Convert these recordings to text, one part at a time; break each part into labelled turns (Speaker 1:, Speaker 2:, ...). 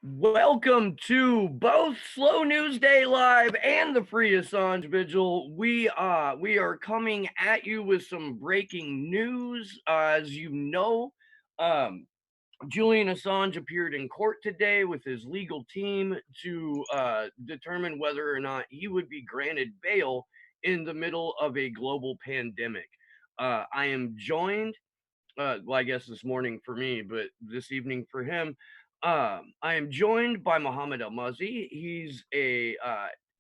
Speaker 1: Welcome to both Slow News Day Live and the Free Assange Vigil. We are coming at you with some breaking news. As you know, um, Julian Assange appeared in court today with his legal team to determine whether or not he would be granted bail in the middle of a global pandemic. I am joined well, I guess this morning for me, but this evening for him. I am joined by Muhammad Al Mazi. He's a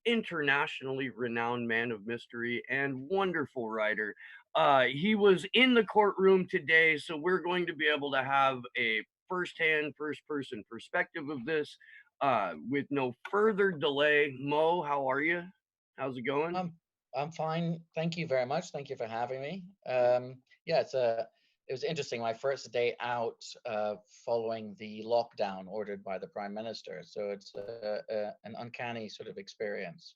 Speaker 1: internationally renowned man of mystery and wonderful writer. He was in the courtroom today, so we're going to be able to have a firsthand, first person perspective of this with no further delay. Mo, how are you? How's it going?
Speaker 2: I'm I'm fine. Thank you very much. Thank you for having me. Yeah, it was interesting. My first day out following the lockdown ordered by the Prime Minister. So it's an uncanny sort of experience.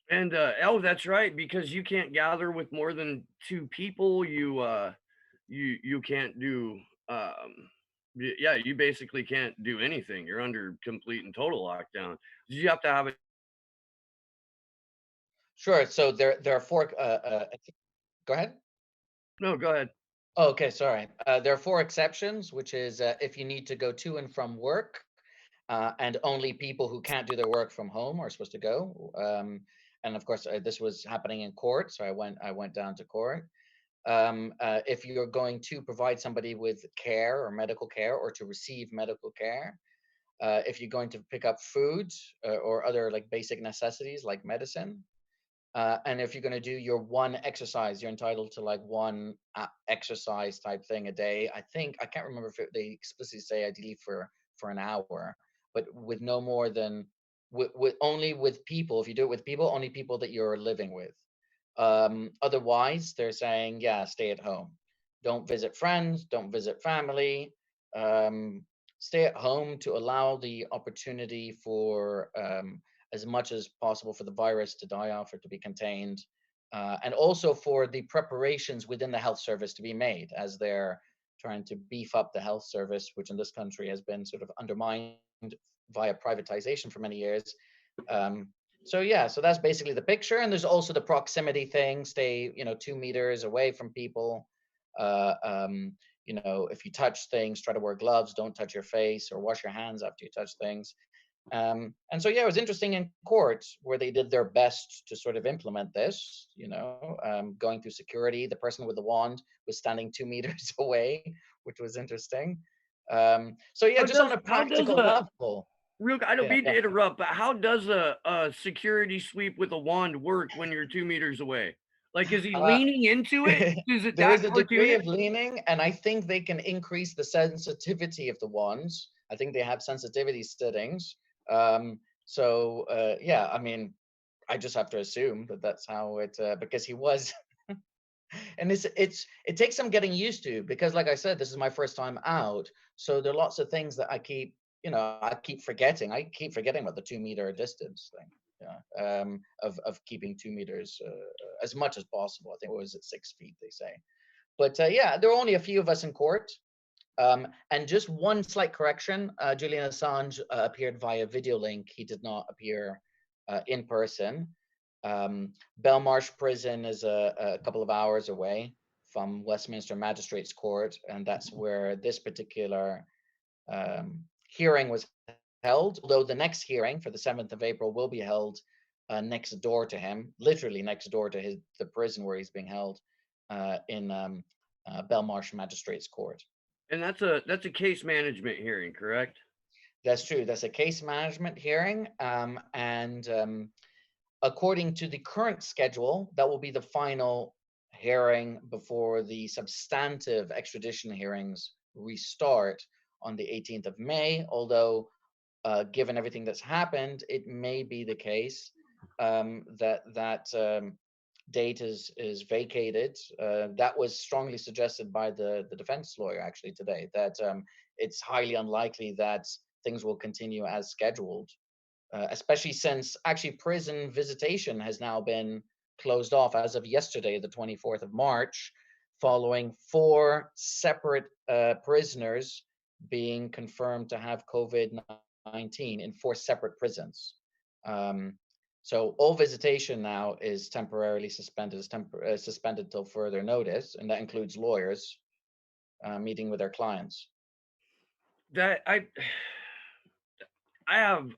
Speaker 1: And oh, that's right, because you can't gather with more than two people. You can't do yeah, you basically can't do anything. You're under complete and total lockdown. You have to have it.
Speaker 2: Sure. So there are four. Go ahead.
Speaker 1: No, go ahead.
Speaker 2: Oh, okay, sorry. There are four exceptions, which is if you need to go to and from work, and only people who can't do their work from home are supposed to go. And of course, this was happening in court, so I went down to court. If you're going to provide somebody with care or medical care, or to receive medical care, if you're going to pick up food or other like basic necessities like medicine, and if you're going to do your one exercise, you're entitled to like one exercise type thing a day. I can't remember if they explicitly say ideally for an hour, but with no more than with only with people. If you do it with people, only people that you're living with. Otherwise, they're saying, yeah, stay at home. Don't visit friends. Don't visit family. Um, Stay at home to allow the opportunity for as much as possible for the virus to die off or to be contained, and also for the preparations within the health service to be made as they're trying to beef up the health service, which in this country has been sort of undermined via privatization for many years. Um, so yeah, so that's basically the picture. And there's also the proximity thing: stay, 2 meters away from people. Uh, um, if you touch things, try to wear gloves. Don't touch your face or wash your hands after you touch things. And so, yeah, it was interesting in court where they did their best to sort of implement this, going through security. The person with the wand was standing 2 meters away, which was interesting. So, yeah, just on a
Speaker 1: How does
Speaker 2: practical level.
Speaker 1: real I don't
Speaker 2: Yeah,
Speaker 1: mean
Speaker 2: yeah.
Speaker 1: to interrupt, but how does a security sweep with a wand work when you're 2 meters away? Like, is he
Speaker 2: Uh,
Speaker 1: leaning into it? Is it
Speaker 2: there
Speaker 1: that
Speaker 2: is a degree
Speaker 1: cartoonish?
Speaker 2: of leaning, and I think they can increase the sensitivity of the wands. I think they have sensitivity settings. Yeah, I mean, I just have to assume that that's how it because he was and it takes some getting used to, because like I said, this is my first time out, so there are lots of things that I keep forgetting about the 2 meter distance thing. Yeah, of keeping 2 meters as much as possible. I think it was at 6 feet, they say. But yeah, there are only a few of us in court. And just one slight correction: Julian Assange appeared via video link. He did not appear in person. Belmarsh Prison is a couple of hours away from Westminster Magistrates Court, and that's where this particular hearing was held. Although the next hearing for the 7th of April will be held next door to him, literally next door to the prison where he's being held in Belmarsh Magistrates Court.
Speaker 1: And that's a case management hearing, correct?
Speaker 2: That's true. That's a case management hearing, and according to the current schedule, that will be the final hearing before the substantive extradition hearings restart on the 18th of May. Although, given everything that's happened, it may be the case that date is vacated. That was strongly suggested by the defense lawyer actually today, that it's highly unlikely that things will continue as scheduled, especially since actually prison visitation has now been closed off as of yesterday, the 24th of March, following four separate prisoners being confirmed to have COVID-19 in 4 separate prisons. Um, so all visitation now is temporarily suspended, suspended till further notice, and that includes lawyers meeting with their clients.
Speaker 1: That I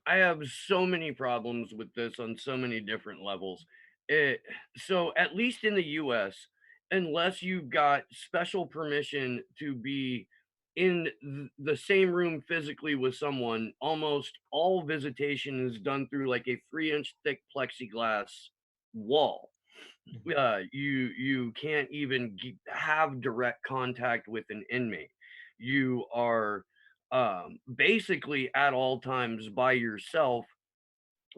Speaker 1: have so many problems with this on so many different levels. It so at least in the US, unless you've got special permission to be in the same room physically with someone, almost all visitation is done through like a 3-inch thick plexiglass wall.
Speaker 2: Mhm.
Speaker 1: You can't even have direct contact with an inmate. You are basically at all times by yourself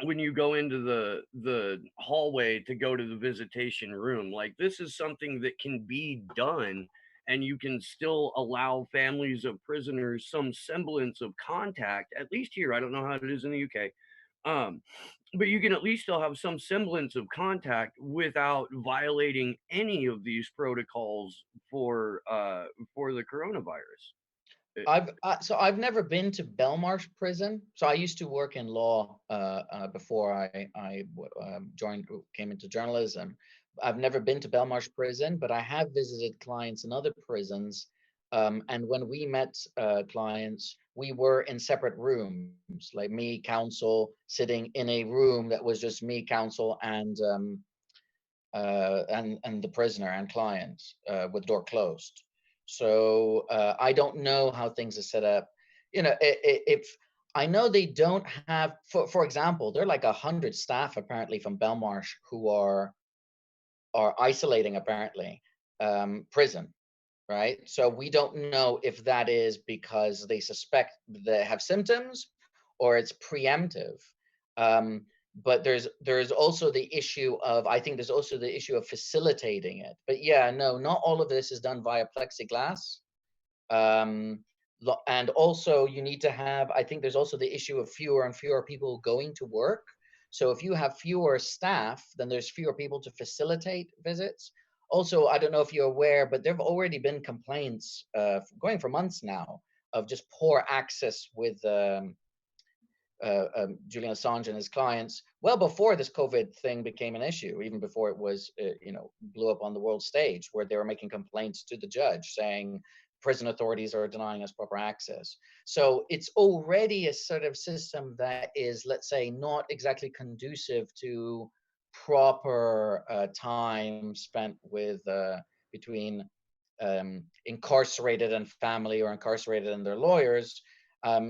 Speaker 1: when you go into the hallway to go to the visitation room. Like, this is something that can be done, and you can still allow families of prisoners some semblance of contact, at least here. I don't know how it is in the UK. Um, but you can at least still have some semblance of contact without violating any of these protocols for the coronavirus. Eh,
Speaker 2: I've never been to Belmarsh prison. So I used to work in law before I joined, came into journalism. I've never been to Belmarsh prison, but I have visited clients in other prisons. And when we met clients, we were in separate rooms, like me, counsel, sitting in a room that was just me, counsel, and the prisoner and client with the door closed. So I don't know how things are set up. You know, if I know they don't have, for example, there are like 100 staff apparently from Belmarsh who are isolating apparently prison, right? So we don't know if that is because they suspect they have symptoms or it's preemptive. Um, but there's also the issue of, I think there's also the issue of facilitating it. But yeah, no, not all of this is done via plexiglass. Um, and also you need to have, I think there's also the issue of fewer and fewer people going to work. So if you have fewer staff, then there's fewer people to facilitate visits. Also, I don't know if you're aware, but there have already been complaints going for months now of just poor access with Julian Assange and his clients, well before this COVID thing became an issue, even before it was, blew up on the world stage, where they were making complaints to the judge saying prison authorities are denying us proper access. So it's already a sort of system that is, let's say, not exactly conducive to proper time spent with between incarcerated and family, or incarcerated and their lawyers.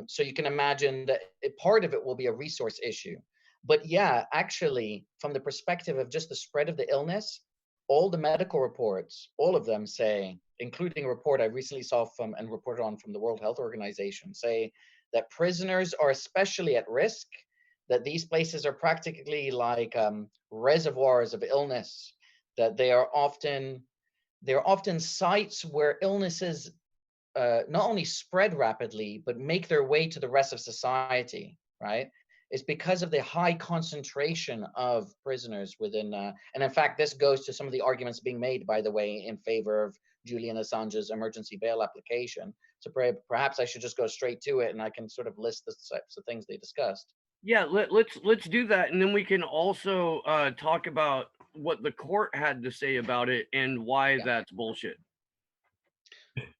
Speaker 2: So you can imagine that part of it will be a resource issue. But yeah, actually, from the perspective of just the spread of the illness, all the medical reports, all of them say, including a report I recently saw from and reported on from the World Health Organization, say that prisoners are especially at risk, that these places are practically like reservoirs of illness, that they are often sites where illnesses not only spread rapidly, but make their way to the rest of society, right? It's because of the high concentration of prisoners within, and in fact, this goes to some of the arguments being made, by the way, in favor of Julian Assange's emergency bail application. So perhaps I should just go straight to it, and I can sort of list the types of things they discussed.
Speaker 1: Yeah, let's do that, and then we can also talk about what the court had to say about it and why
Speaker 2: Yeah.
Speaker 1: that's bullshit.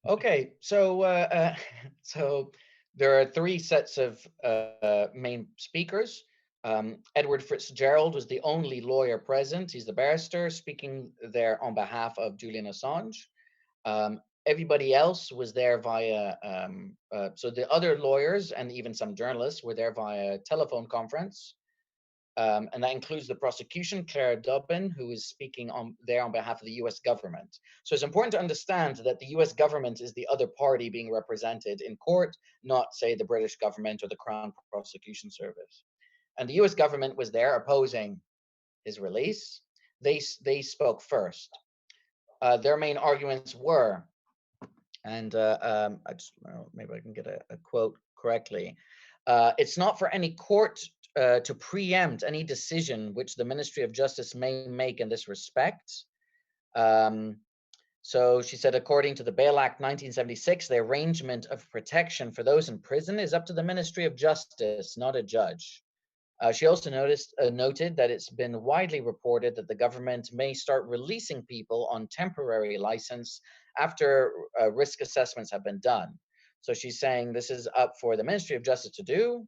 Speaker 2: Okay, so so there are 3 sets of main speakers. Edward Fitzgerald was the only lawyer present. He's the barrister speaking there on behalf of Julian Assange. Everybody else was there via, so the other lawyers and even some journalists were there via telephone conference. And that includes the prosecution, Claire Dobbin, who is speaking on behalf of the US government. So it's important to understand that the US government is the other party being represented in court, not, say, the British government or the Crown Prosecution Service. And the US government was there opposing his release. They spoke first. Their main arguments were, and I just, maybe I can get a quote correctly. It's not for any court to preempt any decision which the Ministry of Justice may make in this respect. Um, So she said, according to the Bail Act 1976, the arrangement of protection for those in prison is up to the Ministry of Justice, not a judge. She also noted that it's been widely reported that the government may start releasing people on temporary license after risk assessments have been done. So she's saying this is up for the Ministry of Justice to do,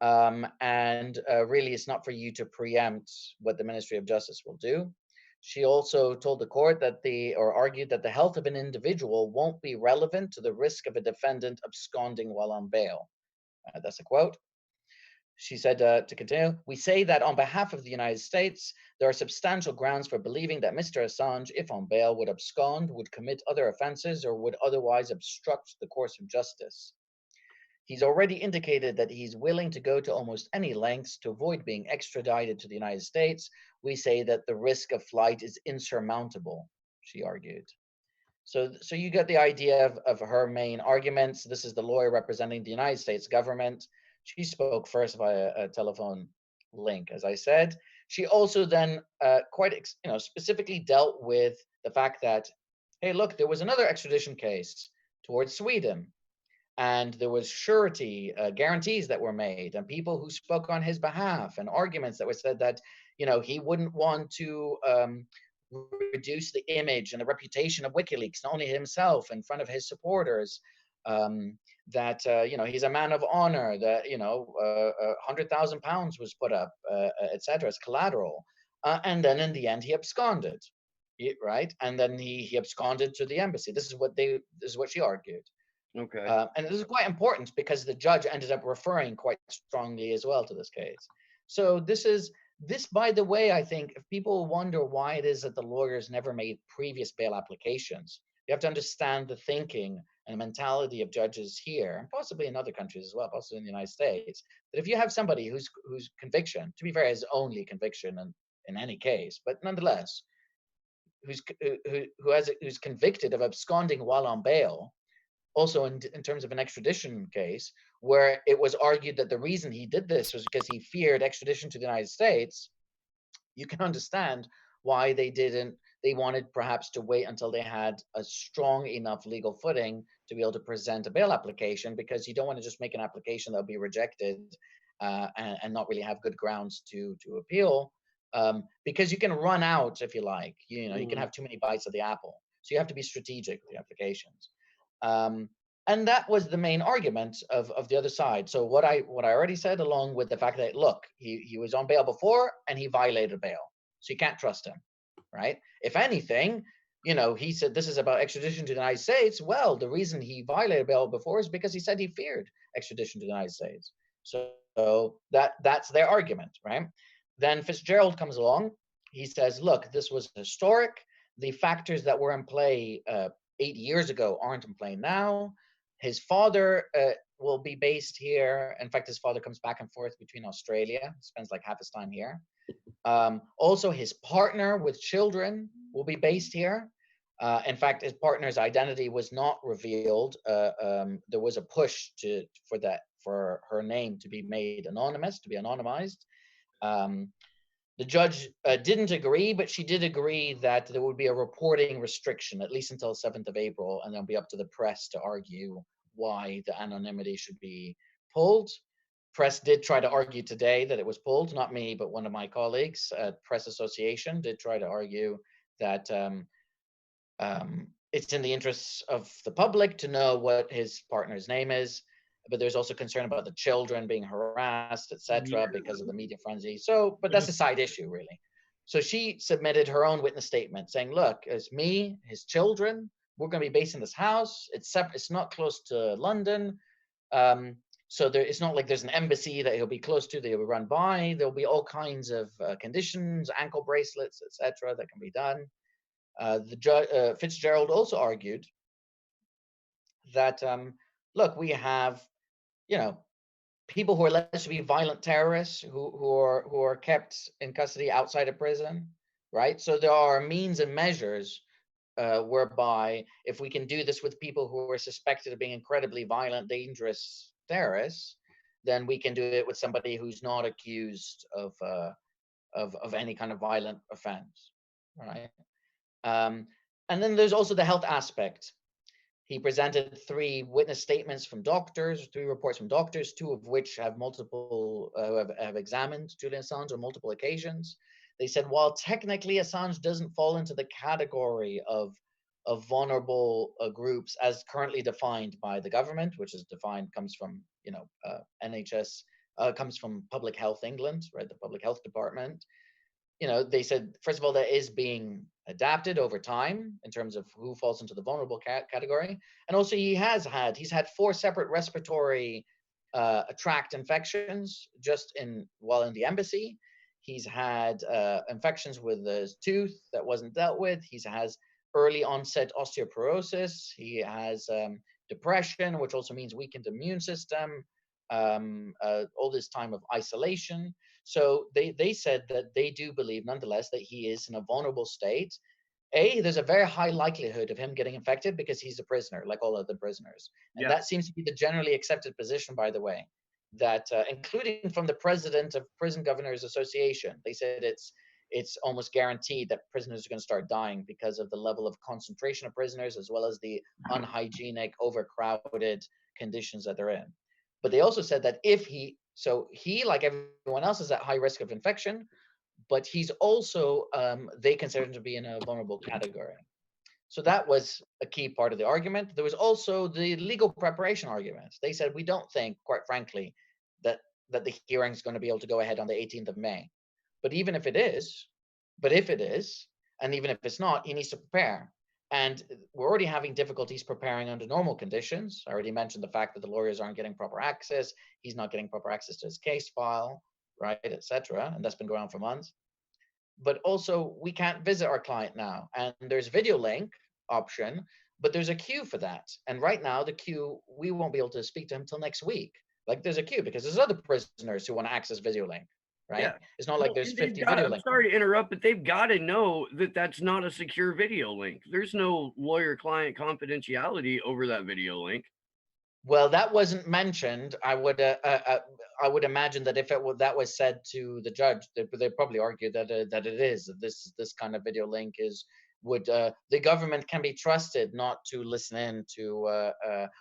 Speaker 2: and really it's not for you to preempt what the Ministry of Justice will do. She also told the court that argued that the health of an individual won't be relevant to the risk of a defendant absconding while on bail. That's a quote. She said, to continue, we say that on behalf of the United States, there are substantial grounds for believing that Mr. Assange, if on bail, would abscond, would commit other offenses, or would otherwise obstruct the course of justice. He's already indicated that he's willing to go to almost any lengths to avoid being extradited to the United States. We say that the risk of flight is insurmountable, she argued. So you get the idea of her main arguments. This is the lawyer representing the United States government. She spoke first via a telephone link, as I said. She also then specifically dealt with the fact that, hey, look, there was another extradition case towards Sweden, and there was surety guarantees that were made, and people who spoke on his behalf, and arguments that were said that he wouldn't want to reduce the image and the reputation of WikiLeaks, not only himself in front of his supporters, that he's a man of honor, that £100,000 was put up, etc., as collateral, and then in the end he absconded, right? And then he absconded to the embassy. This is what she argued.
Speaker 1: Okay.
Speaker 2: And this is quite important because the judge ended up referring quite strongly as well to this case. So this, by the way, I think if people wonder why it is that the lawyers never made previous bail applications, you have to understand the thinking and mentality of judges here, and possibly in other countries as well, possibly in the United States, that if you have somebody whose conviction, to be fair, his only conviction in any case, but nonetheless, who's convicted of absconding while on bail, also in terms of an extradition case, where it was argued that the reason he did this was because he feared extradition to the United States, you can understand why they wanted perhaps to wait until they had a strong enough legal footing to be able to present a bail application, because you don't want to just make an application that'll be rejected and not really have good grounds to appeal, because you can run out, if you like, you can have too many bites of the apple. So you have to be strategic with the applications. And that was the main argument of the other side. So what I already said, along with the fact that, look, he was on bail before and he violated bail, so you can't trust him, right? If anything, he said this is about extradition to the United States. Well, the reason he violated bail before is because he said he feared extradition to the United States. So that's their argument, right? Then Fitzgerald comes along. He says, look, this was historic. The factors that were in play 8 years ago aren't in play now. His father will be based here. In fact, his father comes back and forth between Australia, spends like half his time here. Also, his partner with children will be based here. In fact, his partner's identity was not revealed. There was a push for her name to be made anonymous, to be anonymized. The judge didn't agree, but she did agree that there would be a reporting restriction, at least until 7th of April, and then it'll be up to the press to argue why the anonymity should be pulled. Press did try to argue today that it was pulled, not me, but one of my colleagues at Press Association did try to argue that it's in the interests of the public to know what his partner's name is, but there's also concern about the children being harassed, etc., because of the media frenzy. So, but that's a side issue, really. So she submitted her own witness statement saying, look, it's me, his children, we're going to be based in this house. It's separate, it's not close to London. So it's not like there's an embassy that he'll be close to that he'll run by. There'll be all kinds of conditions, ankle bracelets, etc., that can be done. Fitzgerald also argued that, look, we have, people who are alleged to be violent terrorists who are kept in custody outside of prison, right? So there are means and measures whereby if we can do this with people who are suspected of being incredibly violent, dangerous terrorists, then we can do it with somebody who's not accused of any kind of violent offense, right? And then there's also the health aspect. He presented three witness statements from doctors, three reports from doctors, two of which have have examined Julian Assange on multiple occasions. They said while technically Assange doesn't fall into the category of vulnerable groups as currently defined by the government, which is defined comes from NHS, comes from Public Health England, right, the Public Health Department. They said, first of all, that is being adapted over time in terms of who falls into the vulnerable category. And also he's had four separate respiratory tract infections just while in the embassy. He's had infections with his tooth that wasn't dealt with. He has early onset osteoporosis. He has depression, which also means weakened immune system, all this time of isolation. So they said that they do believe, nonetheless, that he is in a vulnerable state. There's a very high likelihood of him getting infected because he's a prisoner, like all other prisoners. And
Speaker 1: Yeah.
Speaker 2: that seems to be the generally accepted position, by the way, that including from the president of Prison Governors Association, they said it's almost guaranteed that prisoners are going to start dying because of the level of concentration of prisoners, as well as the unhygienic, overcrowded conditions that they're in. But they also said that he, like everyone else, is at high risk of infection, but he's also, they consider him to be in a vulnerable category. So that was a key part of the argument. There was also the legal preparation argument. They said, we don't think, quite frankly, that the hearing is going to be able to go ahead on the 18th of May. But even if it is, and even if it's not, he needs to prepare. And we're already having difficulties preparing under normal conditions. I already mentioned the fact that the lawyers aren't getting proper access. He's not getting proper access to his case file, right, etc. And that's been going on for months. But also, we can't visit our client now. And there's video link option, but there's a queue for that. And right now, the queue, we won't be able to speak to him till next week. Like, there's a queue because there's other prisoners who want to access video link, right?
Speaker 1: Yeah.
Speaker 2: It's not like
Speaker 1: Well,
Speaker 2: there's
Speaker 1: and they've
Speaker 2: 50
Speaker 1: got,
Speaker 2: video
Speaker 1: I'm
Speaker 2: link
Speaker 1: sorry to interrupt, but they've got to know that that's not a secure video link. There's no lawyer client confidentiality over that video link.
Speaker 2: Well, that wasn't mentioned. I would imagine that if that was said to the judge, they'd probably argue that it is that this kind of video link would the government can be trusted not to listen in to,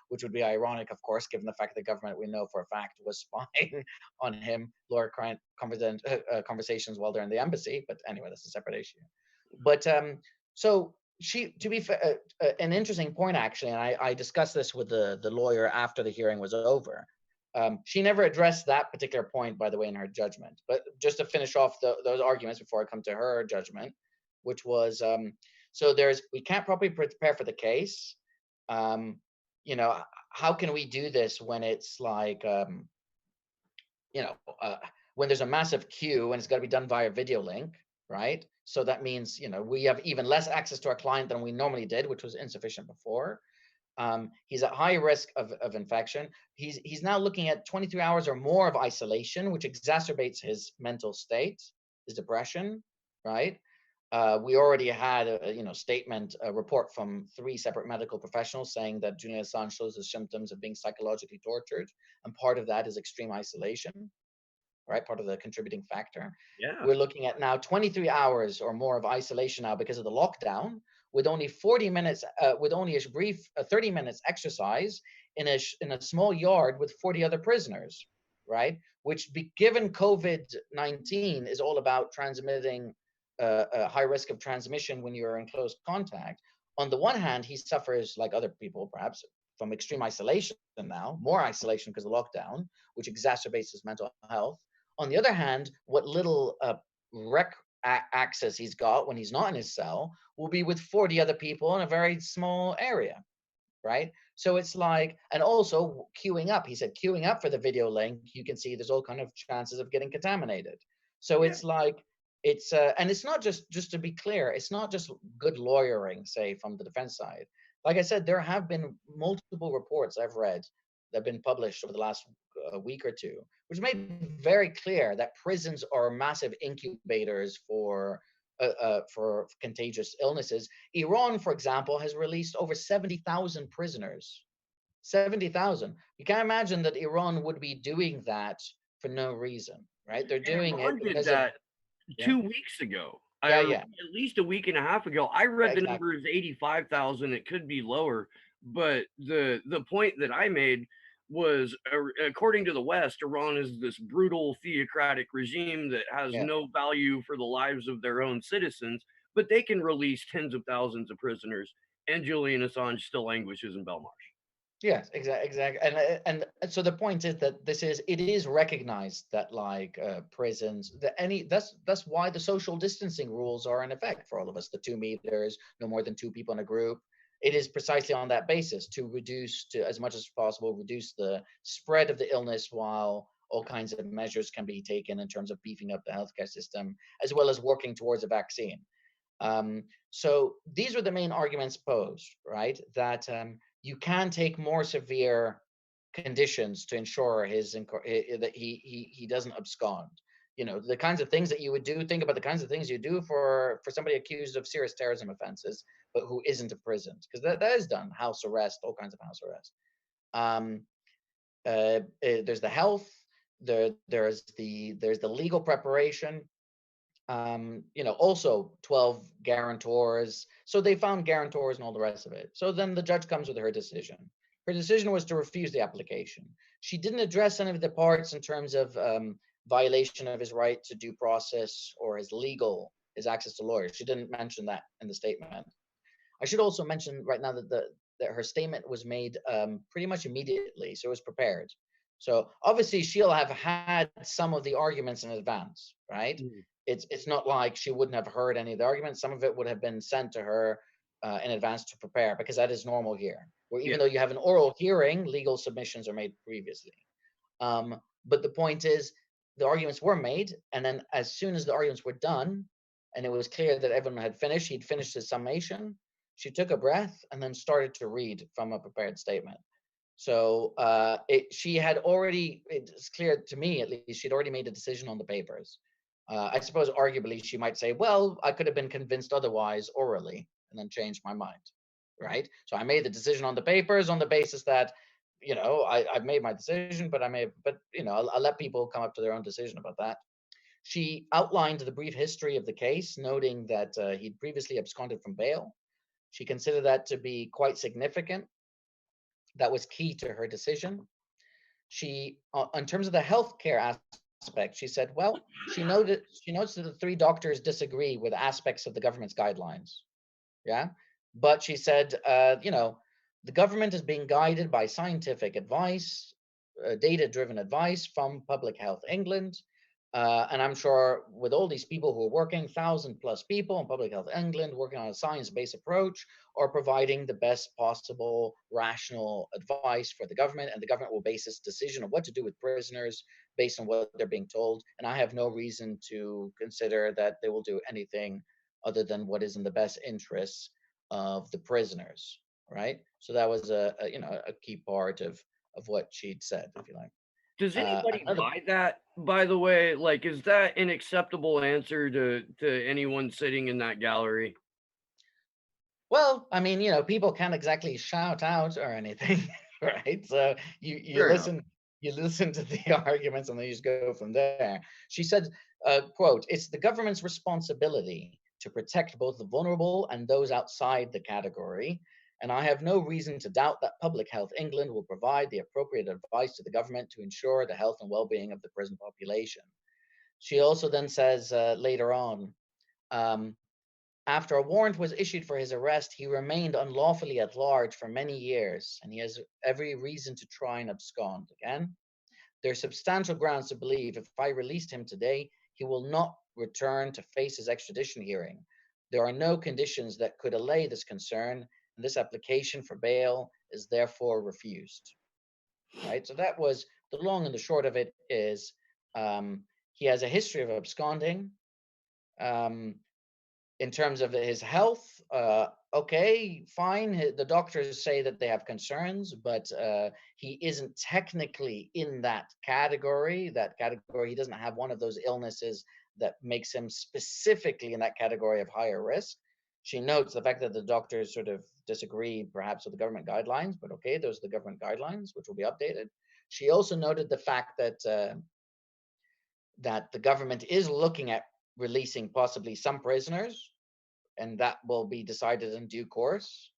Speaker 2: which would be ironic, of course, given the fact that the government, we know for a fact, was spying on him, lawyer client conversations while they're in the embassy. But anyway, that's a separate issue. But so to be fair, an interesting point actually, and I discussed this with the lawyer after the hearing was over. She never addressed that particular point, by the way, in her judgment. But just to finish off those arguments before I come to her judgment, which was so we can't properly prepare for the case. How can we do this when it's like when there's a massive queue and it's got to be done via video link, right? So that means, we have even less access to our client than we normally did, which was insufficient before. He's at high risk of infection. He's now looking at 23 hours or more of isolation, which exacerbates his mental state, his depression, right? We already had a report from three separate medical professionals saying that Julian Assange shows the symptoms of being psychologically tortured, and part of that is extreme isolation, right? Part of the contributing factor.
Speaker 1: Yeah.
Speaker 2: We're looking at now 23 hours or more of isolation now because of the lockdown, with only 40 minutes, with only a brief 30 minutes exercise in a small yard with 40 other prisoners, right? Which, given COVID-19 is all about transmitting a high risk of transmission when you're in close contact. On the one hand, he suffers, like other people, perhaps, from extreme isolation now, more isolation because of lockdown, which exacerbates his mental health. On the other hand, what little access he's got when he's not in his cell will be with 40 other people in a very small area, right? So it's like, and also queuing up. He said queuing up for the video link, you can see there's all kind of chances of getting contaminated. So
Speaker 1: Yeah.
Speaker 2: it's like, and it's not just to be clear, it's not just good lawyering, say, from the defense side. Like I said, there have been multiple reports I've read that have been published over the last week or two, which made very clear that prisons are massive incubators for contagious illnesses. Iran, for example, has released over 70,000 prisoners. 70,000. You can't imagine that Iran would be doing that for no reason, right? They're
Speaker 1: And
Speaker 2: doing it
Speaker 1: Iran did
Speaker 2: because of,
Speaker 1: that
Speaker 2: yeah.
Speaker 1: 2 weeks ago.
Speaker 2: Yeah, yeah,
Speaker 1: at least a week and a half ago. I
Speaker 2: yeah,
Speaker 1: read the
Speaker 2: exactly.
Speaker 1: number is 85,000. It could be lower, but the point that I made was, according to the West, Iran is this brutal theocratic regime that has
Speaker 2: Yeah.
Speaker 1: no value for the lives of their own citizens, but they can release tens of thousands of prisoners, and Julian Assange still languishes in Belmarsh.
Speaker 2: Yes, exactly, and so the point is that it is recognized that like prisons that any that's why the social distancing rules are in effect for all of us. The 2 meters, no more than two people in a group. It is precisely on that basis to reduce to as much as possible reduce the spread of the illness while all kinds of measures can be taken in terms of beefing up the healthcare system as well as working towards a vaccine. So these are the main arguments posed, right? That you can take more severe conditions to ensure that he doesn't abscond. You know, the kinds of things that you would do. Think about the kinds of things you do for somebody accused of serious terrorism offenses, but who isn't imprisoned, because that is done. House arrest, all kinds of house arrest. Um, there's the health. There's the legal preparation, also 12 guarantors. So they found guarantors and all the rest of it. So then the judge comes with her decision. Her decision was to refuse the application. She didn't address any of the parts in terms of violation of his right to due process or his access to lawyers. She didn't mention that in the statement. I should also mention right now that her statement was made pretty much immediately, so it was prepared. So obviously she'll have had some of the arguments in advance, right?
Speaker 1: Mm.
Speaker 2: It's not like she wouldn't have heard any of the arguments. Some of it would have been sent to her in advance to prepare, because that is normal here. Where
Speaker 1: Yeah.
Speaker 2: even though you have an oral hearing, legal submissions are made previously. But the point is, the arguments were made, and then as soon as the arguments were done, and it was clear that everyone had finished, he'd finished his summation. She took a breath and then started to read from a prepared statement. So she had already, it's clear to me at least, she'd already made a decision on the papers. I suppose arguably she might say, well, I could have been convinced otherwise orally and then changed my mind, right? So I made the decision on the papers on the basis that, I've made my decision, but I'll let people come up to their own decision about that. She outlined the brief history of the case, noting that he'd previously absconded from bail. She considered that to be quite significant. That was key to her decision. In terms of the healthcare aspect, she said, well, she notes that the three doctors disagree with aspects of the government's guidelines. Yeah, but she said, the government is being guided by scientific advice, data-driven advice from Public Health England. And I'm sure with all these people who are working, 1,000+ people in Public Health England working on a science-based approach, are providing the best possible rational advice for the government, and the government will base its decision on what to do with prisoners based on what they're being told. And I have no reason to consider that they will do anything other than what is in the best interests of the prisoners, right? So that was a key part of what she'd said, if you like.
Speaker 1: Does anybody
Speaker 2: Another
Speaker 1: buy that, by the way? Like, is that an acceptable answer to anyone sitting in that gallery?
Speaker 2: Well, I mean, people can't exactly shout out or anything, right? So you
Speaker 1: Fair enough.
Speaker 2: listen to the arguments and then you just go from there. She said, quote, "It's the government's responsibility to protect both the vulnerable and those outside the category. And I have no reason to doubt that Public Health England will provide the appropriate advice to the government to ensure the health and well-being of the prison population." She also then says later on, um, after a warrant was issued for his arrest, he remained unlawfully at large for many years, and he has every reason to try and abscond again. There's substantial grounds to believe if I released him today, he will not return to face his extradition hearing. There are no conditions that could allay this concern, and this application for bail is therefore refused. Right? So that was the long and the short of it is he has a history of absconding. Um, in terms of his health, okay, fine. The doctors say that they have concerns, but he isn't technically in that category. He doesn't have one of those illnesses that makes him specifically in that category of higher risk. She notes the fact that the doctors sort of disagree perhaps with the government guidelines, but okay, those are the government guidelines, which will be updated. She also noted the fact that the government is looking at releasing possibly some prisoners, and that will be decided in due course,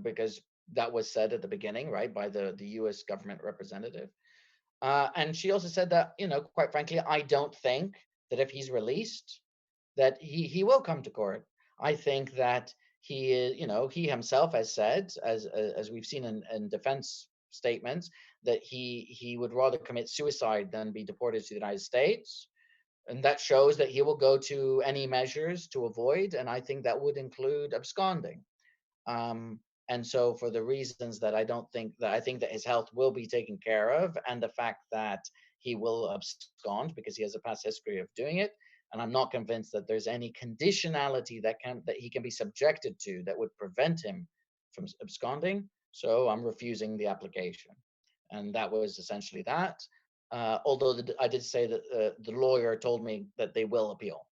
Speaker 2: because that was said at the beginning, right, by the U.S. government representative. And she also said that, quite frankly, I don't think that if he's released, that he will come to court. I think that he is, he himself has said, as we've seen in defense statements, that he would rather commit suicide than be deported to the United States, and that shows that he will go to any measures to avoid, and I think that would include absconding. Um, and so, for the reasons that I think that his health will be taken care of, and the fact that he will abscond because he has a past history of doing it, and I'm not convinced that there's any conditionality that he can be subjected to that would prevent him from absconding. So I'm refusing the application, and that was essentially that. Although I did say that the lawyer told me that they will appeal.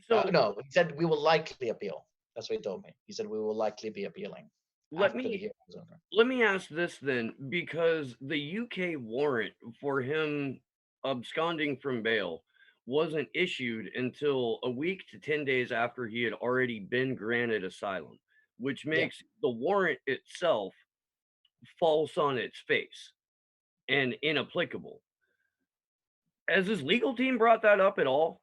Speaker 1: So
Speaker 2: No, he said we will likely appeal. That's what he told me. He said we will likely be appealing
Speaker 1: let
Speaker 2: after the
Speaker 1: me
Speaker 2: hearing is over.
Speaker 1: let me ask this then, because the UK warrant for him absconding from bail wasn't issued until a week to 10 days after he had already been granted asylum, which
Speaker 2: Yeah.
Speaker 1: makes the warrant itself false on its face and inapplicable. Has his legal team brought that up at all?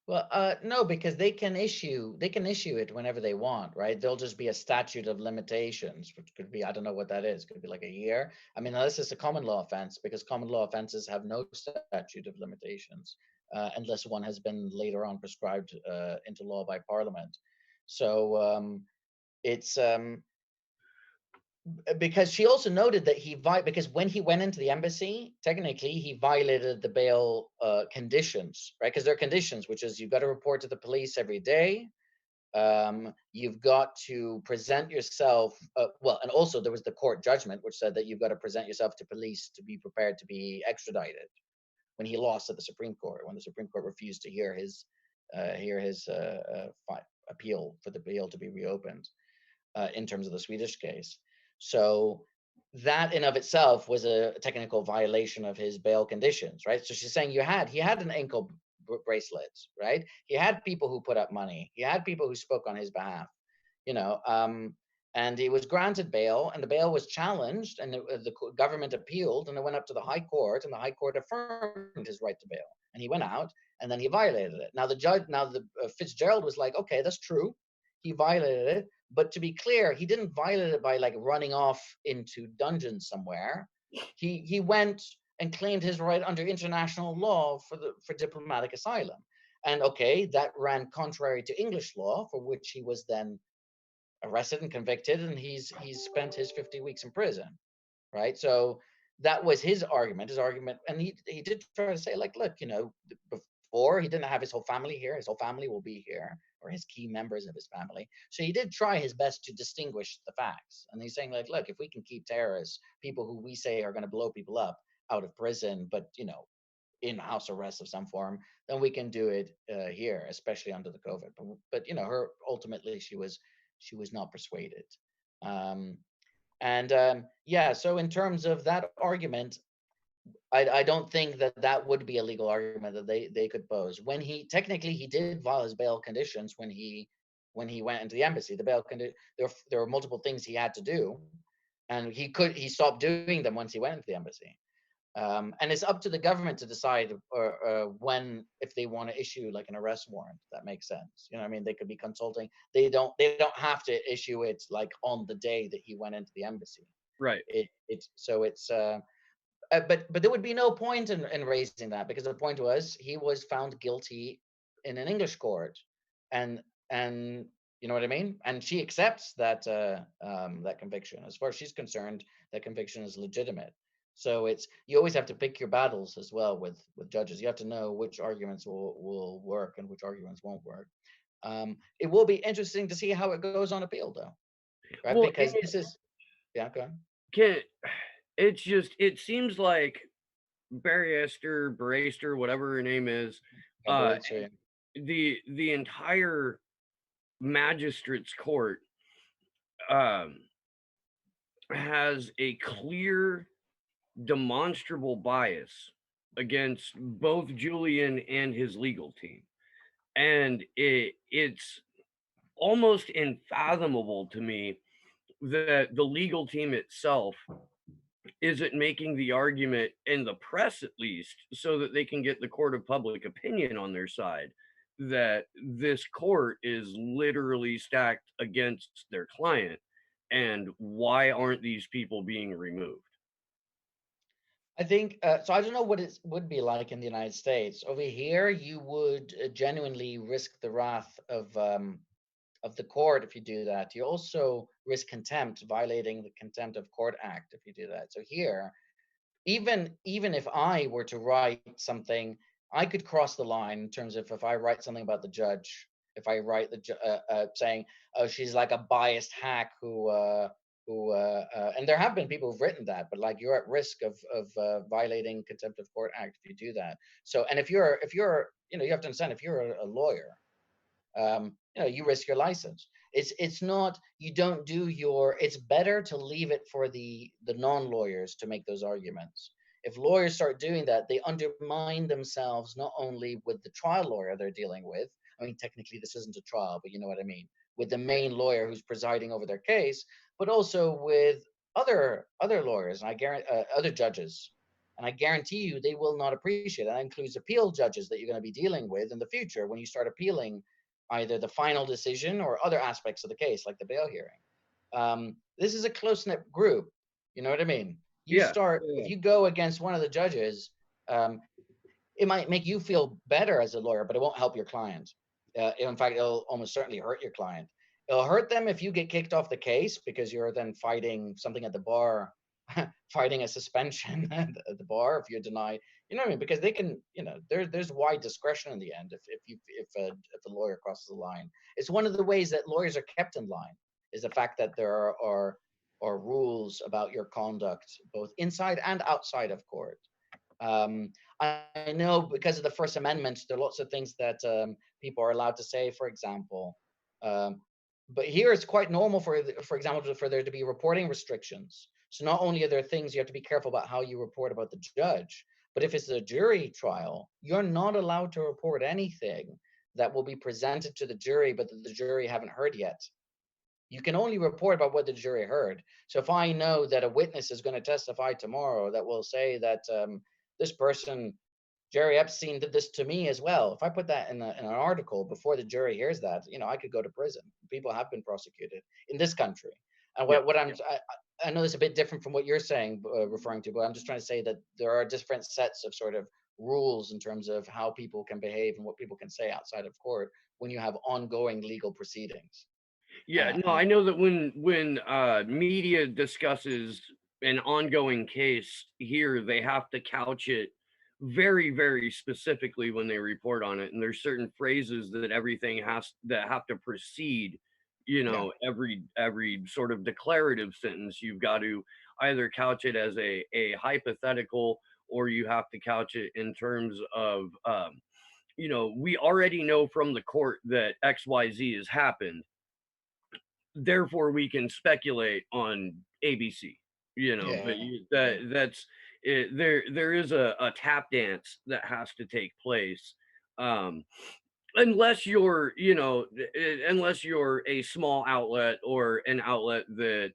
Speaker 2: Well, no, because they can issue it whenever they want, right? There'll just be a statute of limitations, which could be, I don't know what that is. Could be like a year. I mean, unless it's a common law offense, because common law offenses have no statute of limitations, unless one has been later on prescribed into law by Parliament. So it's because she also noted that because when he went into the embassy, technically he violated the bail conditions, right? Because there are conditions, which is you've got to report to the police every day. You've got to present yourself. Well, and also there was the court judgment, which said that you've got to present yourself to police to be prepared to be extradited. When he lost at the Supreme Court, when the Supreme Court refused to hear his appeal for the bail to be reopened, in terms of the Swedish case. So that in of itself was a technical violation of his bail conditions, right? So she's saying he had an ankle bracelet, right? He had people who put up money. He had people who spoke on his behalf, you know, um, and he was granted bail, and the bail was challenged, and the government appealed, and it went up to the High Court, and the High Court affirmed his right to bail, and he went out, and then he violated it. Now the Fitzgerald was like, okay, that's true, he violated it, but to be clear, he didn't violate it by like running off into dungeons somewhere. He went and claimed his right under international law for diplomatic asylum. And okay, that ran contrary to English law, for which he was then arrested and convicted, and he's spent his 50 weeks in prison, right? So that was his argument, and he did try to say, like, look, before he didn't have his whole family here, his whole family will be here, or his key members of his family. So he did try his best to distinguish the facts, and he's saying, like, look, if we can keep terrorists, people who we say are going to blow people up, out of prison, but in house arrest of some form, then we can do it here, especially under the COVID. But her ultimately she was not persuaded. Um, and yeah, so in terms of that argument, I don't think that that would be a legal argument that they could pose. He did violate his bail conditions when he went into the embassy. There were multiple things he had to do, and he stopped doing them once he went into the embassy. And it's up to the government to decide when, if they want to issue like an arrest warrant. That makes sense. You know what I mean? They could be consulting. They don't have to issue it like on the day that he went into the embassy.
Speaker 1: Right.
Speaker 2: But there would be no point in raising that, because the point was he was found guilty in an English court, and you know what I mean. And she accepts that conviction. As far as she's concerned, that conviction is legitimate. So you always have to pick your battles as well with judges. You have to know which arguments will work and which arguments won't work. It will be interesting to see how it goes on appeal, though, right?
Speaker 1: Well,
Speaker 2: Because this is yeah, go ahead.
Speaker 1: can it seems like Barrister, whatever her name is,
Speaker 2: I
Speaker 1: uh,
Speaker 2: believe so. Yeah.
Speaker 1: the entire magistrate's court um, has a clear, demonstrable bias against both Julian and his legal team. And it's almost unfathomable to me that the legal team itself isn't making the argument in the press, at least, so that they can get the court of public opinion on their side, that this court is literally stacked against their client. And why aren't these people being removed?
Speaker 2: I think so. I don't know what it would be like in the United States. Over here, you would genuinely risk the wrath of the court if you do that. You also risk contempt, violating the Contempt of Court Act if you do that. So here, even if I were to write something, I could cross the line in terms of if I write something about the judge, if I write saying, "Oh, she's like a biased hack and there have been people who've written that, but like you're at risk of violating Contempt of Court Act if you do that. So, and if you're you have to understand if you're a lawyer, you risk your license. It's not you don't do your. It's better to leave it for the non-lawyers to make those arguments. If lawyers start doing that, they undermine themselves not only with the trial lawyer they're dealing with. I mean, technically this isn't a trial, but you know what I mean. With the main lawyer who's presiding over their case, but also with other lawyers, and I guarantee other judges, and I guarantee you they will not appreciate it. That includes appeal judges that you're going to be dealing with in the future when you start appealing either the final decision or other aspects of the case, like the bail hearing. This is a close knit group. You know what I mean? You
Speaker 1: Yeah,
Speaker 2: start, if
Speaker 1: yeah,
Speaker 2: you go against one of the judges, um, it might make you feel better as a lawyer, but it won't help your client. In fact, it'll almost certainly hurt your client. It'll hurt them if you get kicked off the case because you're then fighting something at the bar, fighting a suspension at the bar if you're denied. You know what I mean? Because they can, there's wide discretion in the end if a lawyer crosses the line. It's one of the ways that lawyers are kept in line is the fact that there are rules about your conduct both inside and outside of court. I know because of the First Amendment, there are lots of things that people are allowed to say, for example. Um, but here it's quite normal for example, for there to be reporting restrictions. So not only are there things you have to be careful about how you report about the judge, but if it's a jury trial, you're not allowed to report anything that will be presented to the jury, but that the jury haven't heard yet. You can only report about what the jury heard. So if I know that a witness is going to testify tomorrow that will say that this person, Jerry Epstein, did this to me as well. If I put that in an article before the jury hears that, I could go to prison. People have been prosecuted in this country. And
Speaker 1: yeah.
Speaker 2: I know it's a bit different from what you're saying, referring to, but I'm just trying to say that there are different sets of sort of rules in terms of how people can behave and what people can say outside of court when you have ongoing legal proceedings.
Speaker 1: Yeah, no,
Speaker 2: And
Speaker 1: I know that when media discusses an ongoing case here, they have to couch it very, very specifically when they report on it. And there's certain phrases that everything has that have to precede,
Speaker 2: yeah,
Speaker 1: every sort of declarative sentence. You've got to either couch it as a hypothetical, or you have to couch it in terms of we already know from the court that XYZ has happened, therefore we can speculate on ABC, but
Speaker 2: yeah,
Speaker 1: that's it, there is a tap dance that has to take place, um, unless unless you're a small outlet or an outlet that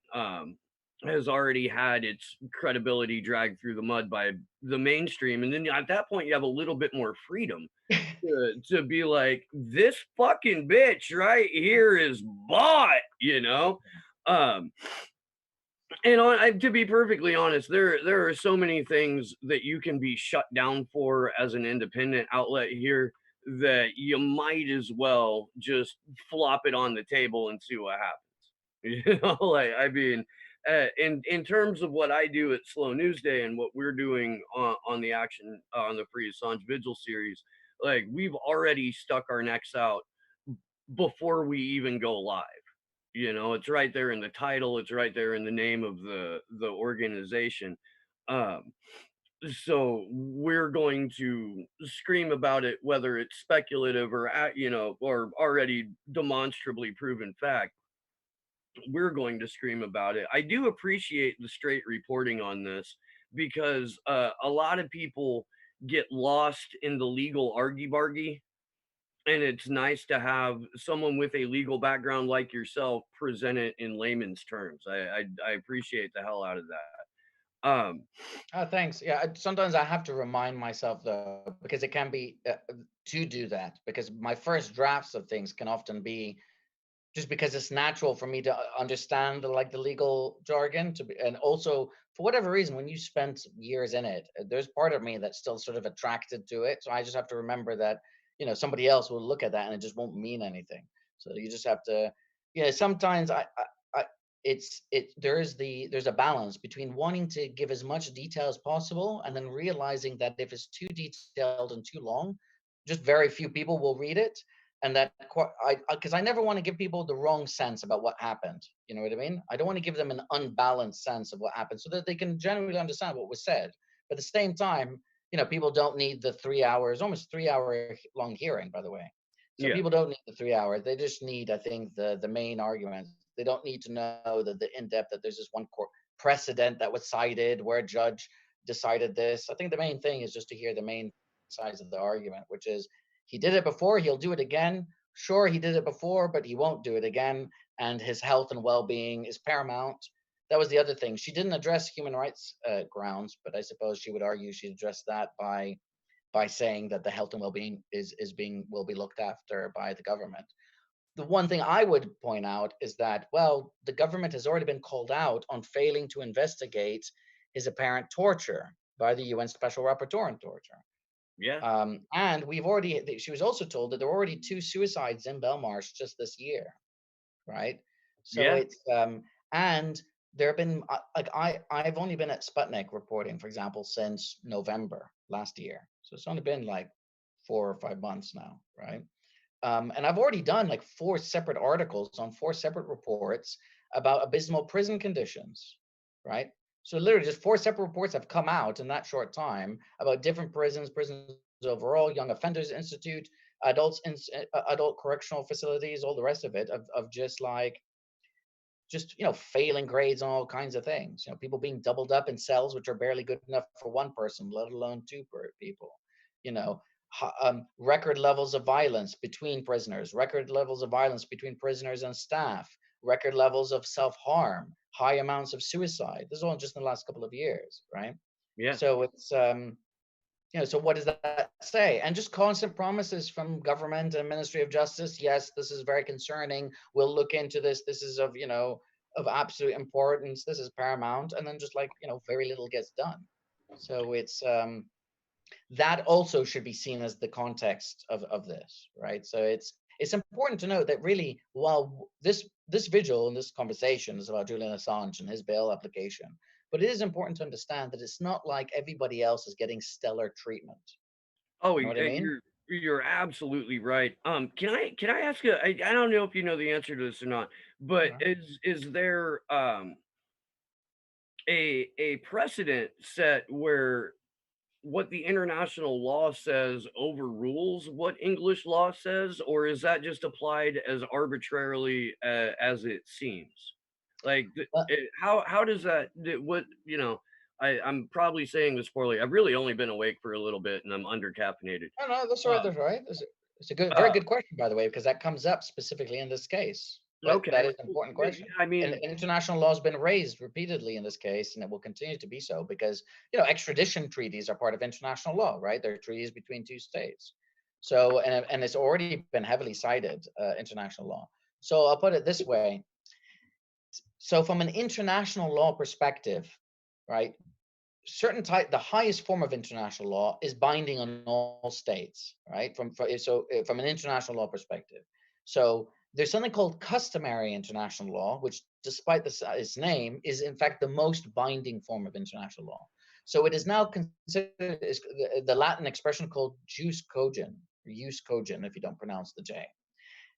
Speaker 1: has already had its credibility dragged through the mud by the mainstream, and then at that point you have a little bit more freedom to be like, this fucking bitch right here is bought, Um, to be perfectly honest, there are so many things that you can be shut down for as an independent outlet here that you might as well just flop it on the table and see what happens. Like I mean, in terms of what I do at Slow News Day and what we're doing on the action on the Free Assange Vigil series, like we've already stuck our necks out before we even go live. It's right there in the title, it's right there in the name of the organization. Um, so we're going to scream about it, whether it's speculative or or already demonstrably proven fact. We're going to scream about it. I do appreciate the straight reporting on this because a lot of people get lost in the legal argy-bargy, and it's nice to have someone with a legal background like yourself present it in layman's terms. I appreciate the hell out of that.
Speaker 2: Oh, thanks. Yeah, sometimes I have to remind myself though, because it can be to do that, because my first drafts of things can often be just because it's natural for me to understand like the legal jargon to be, and also for whatever reason, when you spent years in it, there's part of me that's still sort of attracted to it. So I just have to remember that, somebody else will look at that and it just won't mean anything. So you just have to, sometimes I there's a balance between wanting to give as much detail as possible and then realizing that if it's too detailed and too long, just very few people will read it. And that I because I never want to give people the wrong sense about what happened. You know what I mean? I don't want to give them an unbalanced sense of what happened so that they can generally understand what was said. But at the same time, people don't need the 3 hours, almost 3 hour long hearing, by the way. So
Speaker 1: Yeah,
Speaker 2: people don't need the 3 hours. They just need, I think, the main arguments. They don't need to know that the in depth that there's this one court precedent that was cited where a judge decided this. I think the main thing is just to hear the main sides of the argument, which is he did it before, he'll do it again. Sure, he did it before, but he won't do it again. And his health and well being is paramount. That was the other thing. She didn't address human rights grounds, but I suppose she would argue she'd address that by saying that the health and well-being is being will be looked after by the government. The one thing I would point out is that, well, the government has already been called out on failing to investigate his apparent torture by the UN Special Rapporteur on Torture.
Speaker 1: yeah,
Speaker 2: And she was also told that there were already two suicides in Belmarsh just this year, right? So
Speaker 1: yeah,
Speaker 2: and there have been, I've only been at Sputnik reporting, for example, since November last year. So it's only been like 4 or 5 months now, right? And I've already done like four separate articles on four separate reports about abysmal prison conditions, right? So literally just four separate reports have come out in that short time about different prisons overall, Young Offenders Institute, adult correctional facilities, all the rest of it, of just failing grades and all kinds of things. People being doubled up in cells which are barely good enough for one person, let alone two people. You know, record levels of violence between prisoners, record levels of violence between prisoners and staff, record levels of self-harm, high amounts of suicide. This is all just in the last couple of years, right?
Speaker 1: yeah.
Speaker 2: So it's so what does that say? And just constant promises from government and Ministry of Justice. Yes, this is very concerning. We'll look into this. This is of absolute importance. This is paramount. And then just very little gets done. So it's that also should be seen as the context of this, right? So it's important to note that really, while this vigil and this conversation is about Julian Assange and his bail application, but it is important to understand that it's not like everybody else is getting stellar treatment.
Speaker 1: Oh,
Speaker 2: You know what I mean?
Speaker 1: you're absolutely right. Can I ask you? I don't know if you know the answer to this or not, but
Speaker 2: Okay.
Speaker 1: is there a precedent set where what the international law says overrules what English law says, or is that just applied as arbitrarily as it seems? Like,
Speaker 2: But
Speaker 1: how does that? What I'm probably saying this poorly. I've really only been awake for a little bit, and I'm undercaffeinated.
Speaker 2: no, no, that's all right.
Speaker 1: Um,
Speaker 2: That's all right. It's a good, very
Speaker 1: uh,
Speaker 2: good question, by the way, because that comes up specifically in this case. That
Speaker 1: okay,
Speaker 2: is an important question.
Speaker 1: I
Speaker 2: And
Speaker 1: mean,
Speaker 2: international law has been raised repeatedly in this case, and it will continue to be so because extradition treaties are part of international law, right? They're treaties between two states. So and it's already been heavily cited, international law. So I'll put it this way. So from an international law perspective, right? The highest form of international law is binding on all states, right? From an international law perspective. So there's something called customary international law, which, despite its name, is in fact the most binding form of international law. So it is now considered is the Latin expression called jus cogent, if you don't pronounce the J.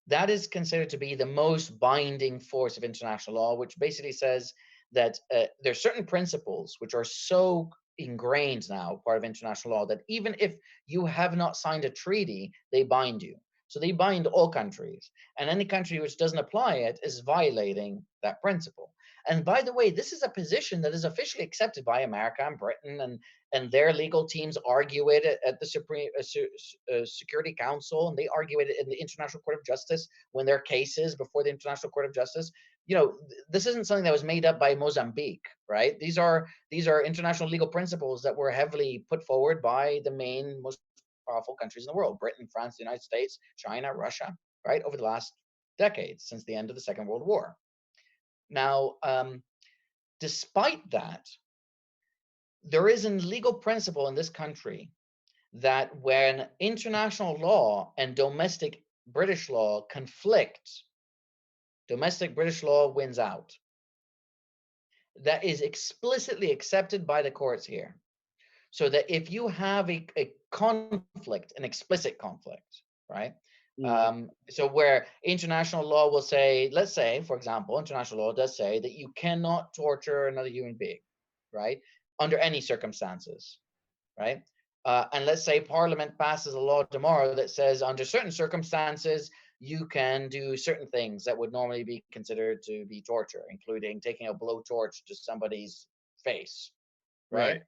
Speaker 2: That is considered to be the most binding force of international law, which basically says that there are certain principles which are so ingrained now, part of international law, that even if you have not signed a treaty, they bind you. So they bind all countries, and any country which doesn't apply it is violating that principle. And by the way, this is a position that is officially accepted by America and Britain, and their legal teams argue it at the Supreme Security Council, and they argue it in the International Court of Justice when their cases before the International Court of Justice. This isn't something that was made up by Mozambique, right? These are international legal principles that were heavily put forward by the main, most powerful countries in the world: Britain, France, the United States, China, Russia, right, over the last decades since the end of the Second World War. Now, despite that, there is a legal principle in this country that when international law and domestic British law conflict, domestic British law wins out. That is explicitly accepted by the courts here. So that if you have a conflict, an explicit conflict, right? So where international law will say, let's say, for example, international law does say that you cannot torture another human being, right? Under any circumstances, right? And let's say Parliament passes a law tomorrow that says under certain circumstances, you can do certain things that would normally be considered to be torture, including taking a blowtorch to somebody's face, right?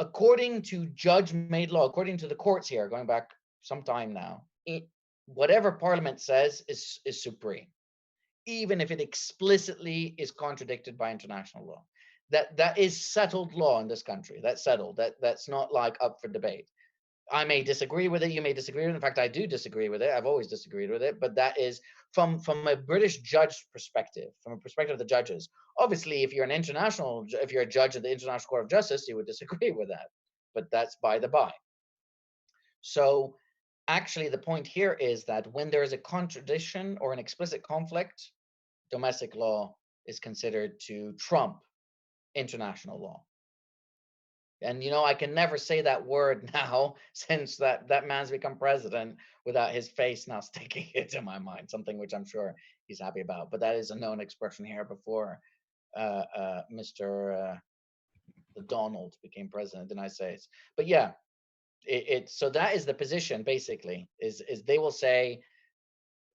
Speaker 2: According to judge-made law, according to the courts here, going back some time now, whatever Parliament says is supreme, even if it explicitly is contradicted by international law. That is settled law in this country. That's settled. That's not like up for debate. I may disagree with it. You may disagree with it. In fact, I do disagree with it. I've always disagreed with it. But that is from a British judge perspective, from a perspective of the judges. Obviously, if you're a judge of the International Court of Justice, you would disagree with that. But that's by the by. So actually, the point here is that when there is a contradiction or an explicit conflict, domestic law is considered to trump international law. And I can never say that word now since that man's become president without his face now sticking into my mind, something which I'm sure he's happy about. But that is a known expression here before Mr. Donald became president of the United States. But yeah, so that is the position basically, is they will say,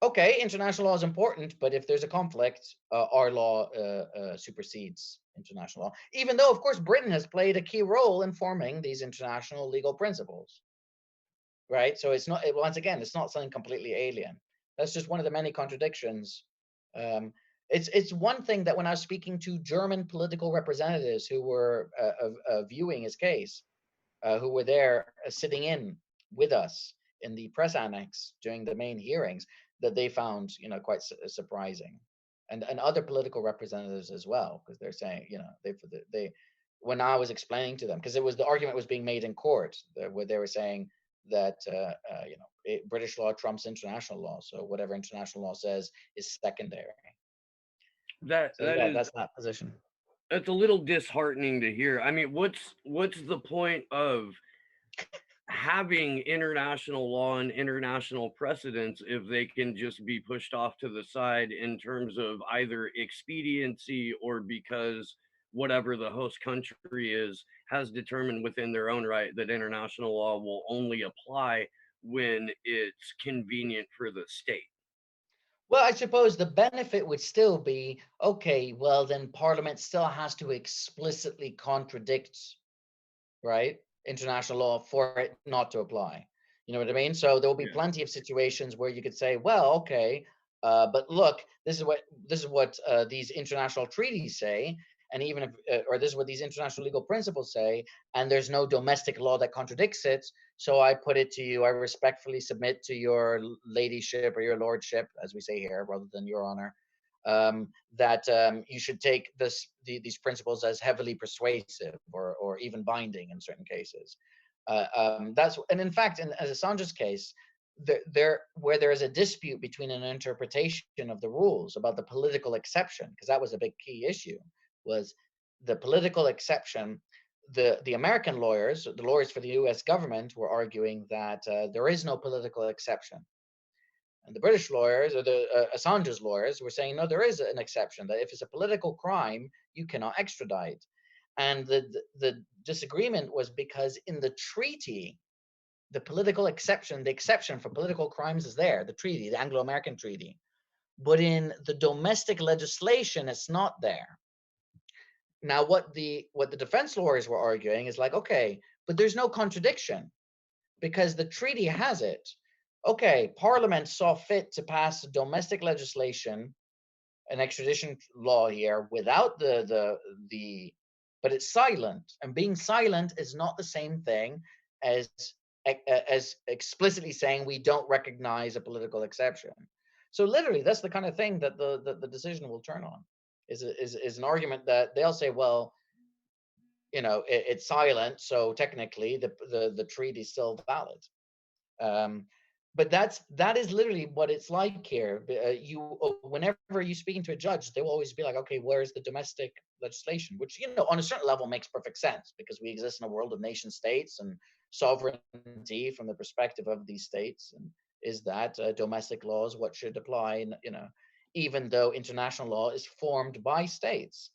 Speaker 2: okay, international law is important, but if there's a conflict, our law supersedes international law, even though, of course, Britain has played a key role in forming these international legal principles, right? So it's not, once again, it's not something completely alien. That's just one of the many contradictions. It's one thing that when I was speaking to German political representatives who were viewing his case, who were there sitting in with us in the press annex during the main hearings, that they found quite surprising, and other political representatives as well, because they're saying they when I was explaining to them, because the argument was being made in court where they were saying that British law trumps international law, so whatever international law says is secondary.
Speaker 1: That
Speaker 2: So
Speaker 1: that
Speaker 2: yeah,
Speaker 1: is
Speaker 2: that's that position.
Speaker 1: that's a little disheartening to hear. I mean, what's the point of having international law and international precedents if they can just be pushed off to the side in terms of either expediency or because whatever the host country is has determined within their own right that international law will only apply when it's convenient for the state.
Speaker 2: Well, I suppose the benefit would still be, okay, well, then Parliament still has to explicitly contradict, right, international law for it not to apply. You know what I mean? So there will be
Speaker 1: Yeah.
Speaker 2: plenty of situations where you could say, well, okay, but look, this is what these international treaties say, and even if, or this is what these international legal principles say, and there's no domestic law that contradicts it. So I put it to you, I respectfully submit to your ladyship or your lordship, as we say here, rather than your honor, that you should take these principles as heavily persuasive or even binding in certain cases. And in fact, in as Assange's case, where there is a dispute between an interpretation of the rules about the political exception, because that was a big key issue, was the political exception. The American lawyers, the lawyers for the U.S. government, were arguing that there is no political exception. And the British lawyers, or the Assange's lawyers, were saying, no, there is an exception, that if it's a political crime, you cannot extradite. And the disagreement was because in the treaty, the political exception, the exception for political crimes is there, the treaty, the Anglo-American treaty. but in the domestic legislation, it's not there. Now, what the defense lawyers were arguing is like, okay, but there's no contradiction because the treaty has it. Okay, Parliament saw fit to pass domestic legislation, an extradition law here without the but it's silent, and being silent is not the same thing as as explicitly saying we don't recognize a political exception. So literally that's the kind of thing that the decision will turn on, is an argument that they'll say, well, it's silent, so technically the treaty is still valid. um, but that is literally what it's like here. Whenever you're speaking to a judge, they will always be like, okay, where's the domestic legislation? Which, on a certain level makes perfect sense, because we exist in a world of nation states, and sovereignty from the perspective of these states, and is that domestic laws what should apply, and even though international law is formed by states,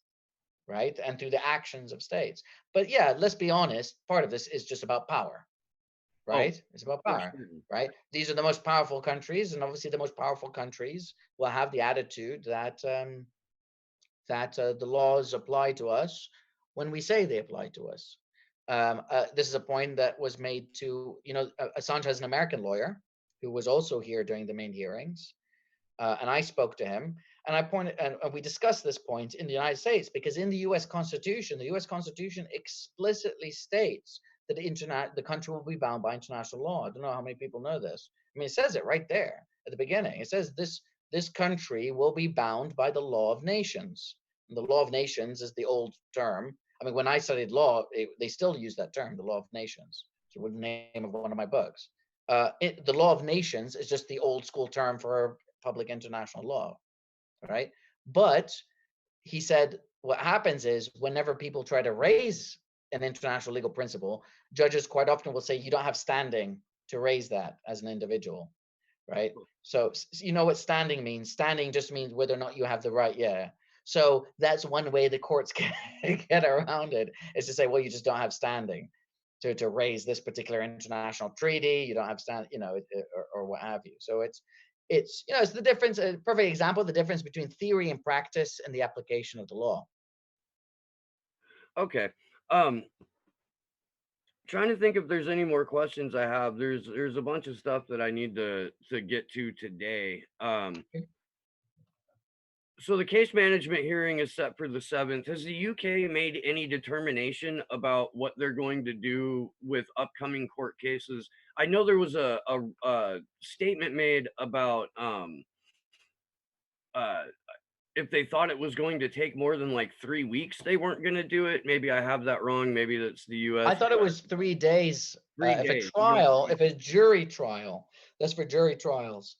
Speaker 2: right, and through the actions of states. But yeah, let's be honest, part of this is just about power,
Speaker 1: Oh,
Speaker 2: right? It's about
Speaker 1: for
Speaker 2: power,
Speaker 1: certain.
Speaker 2: right? These are the most powerful countries, and obviously the most powerful countries will have the attitude that the laws apply to us when we say they apply to us. This is a point that was made to, Assange has an American lawyer who was also here during the main hearings, and I spoke to him, and I pointed, and we discussed this point in the United States, because in the U.S. Constitution, the U.S. Constitution explicitly states that the country will be bound by international law. I don't know how many people know this. I mean, it says it right there at the beginning. It says this country will be bound by the law of nations. And the law of nations is the old term. I mean, when I studied law, they still use that term, the law of nations. So it was the name of one of my books. The law of nations is just the old school term for public international law, right? But he said what happens is, whenever people try to raise an international legal principle, judges quite often will say you don't have standing to raise that as an individual, right? So you know what standing means? Standing just means whether or not you have the right. Yeah. So that's one way the courts can get around it, is to say, well, you just don't have standing to raise this particular international treaty. You don't have stand, or what have you. So it's the difference. A perfect example of the difference between theory and practice and the application of the law.
Speaker 1: Okay. Um, Trying to think if there's any more questions I have. There's a bunch of stuff that I need to get to today. So the case management hearing is set for the 7th. Has the UK made any determination about what they're going to do with upcoming court cases? I know there was a statement made about uh if they thought it was going to take more than like 3 weeks, they weren't going to do it. Maybe I have that wrong. Maybe that's the
Speaker 2: I
Speaker 1: US.
Speaker 2: thought it was 3 days.
Speaker 1: Three
Speaker 2: If a
Speaker 1: days.
Speaker 2: trial, if a jury trial, that's for jury trials.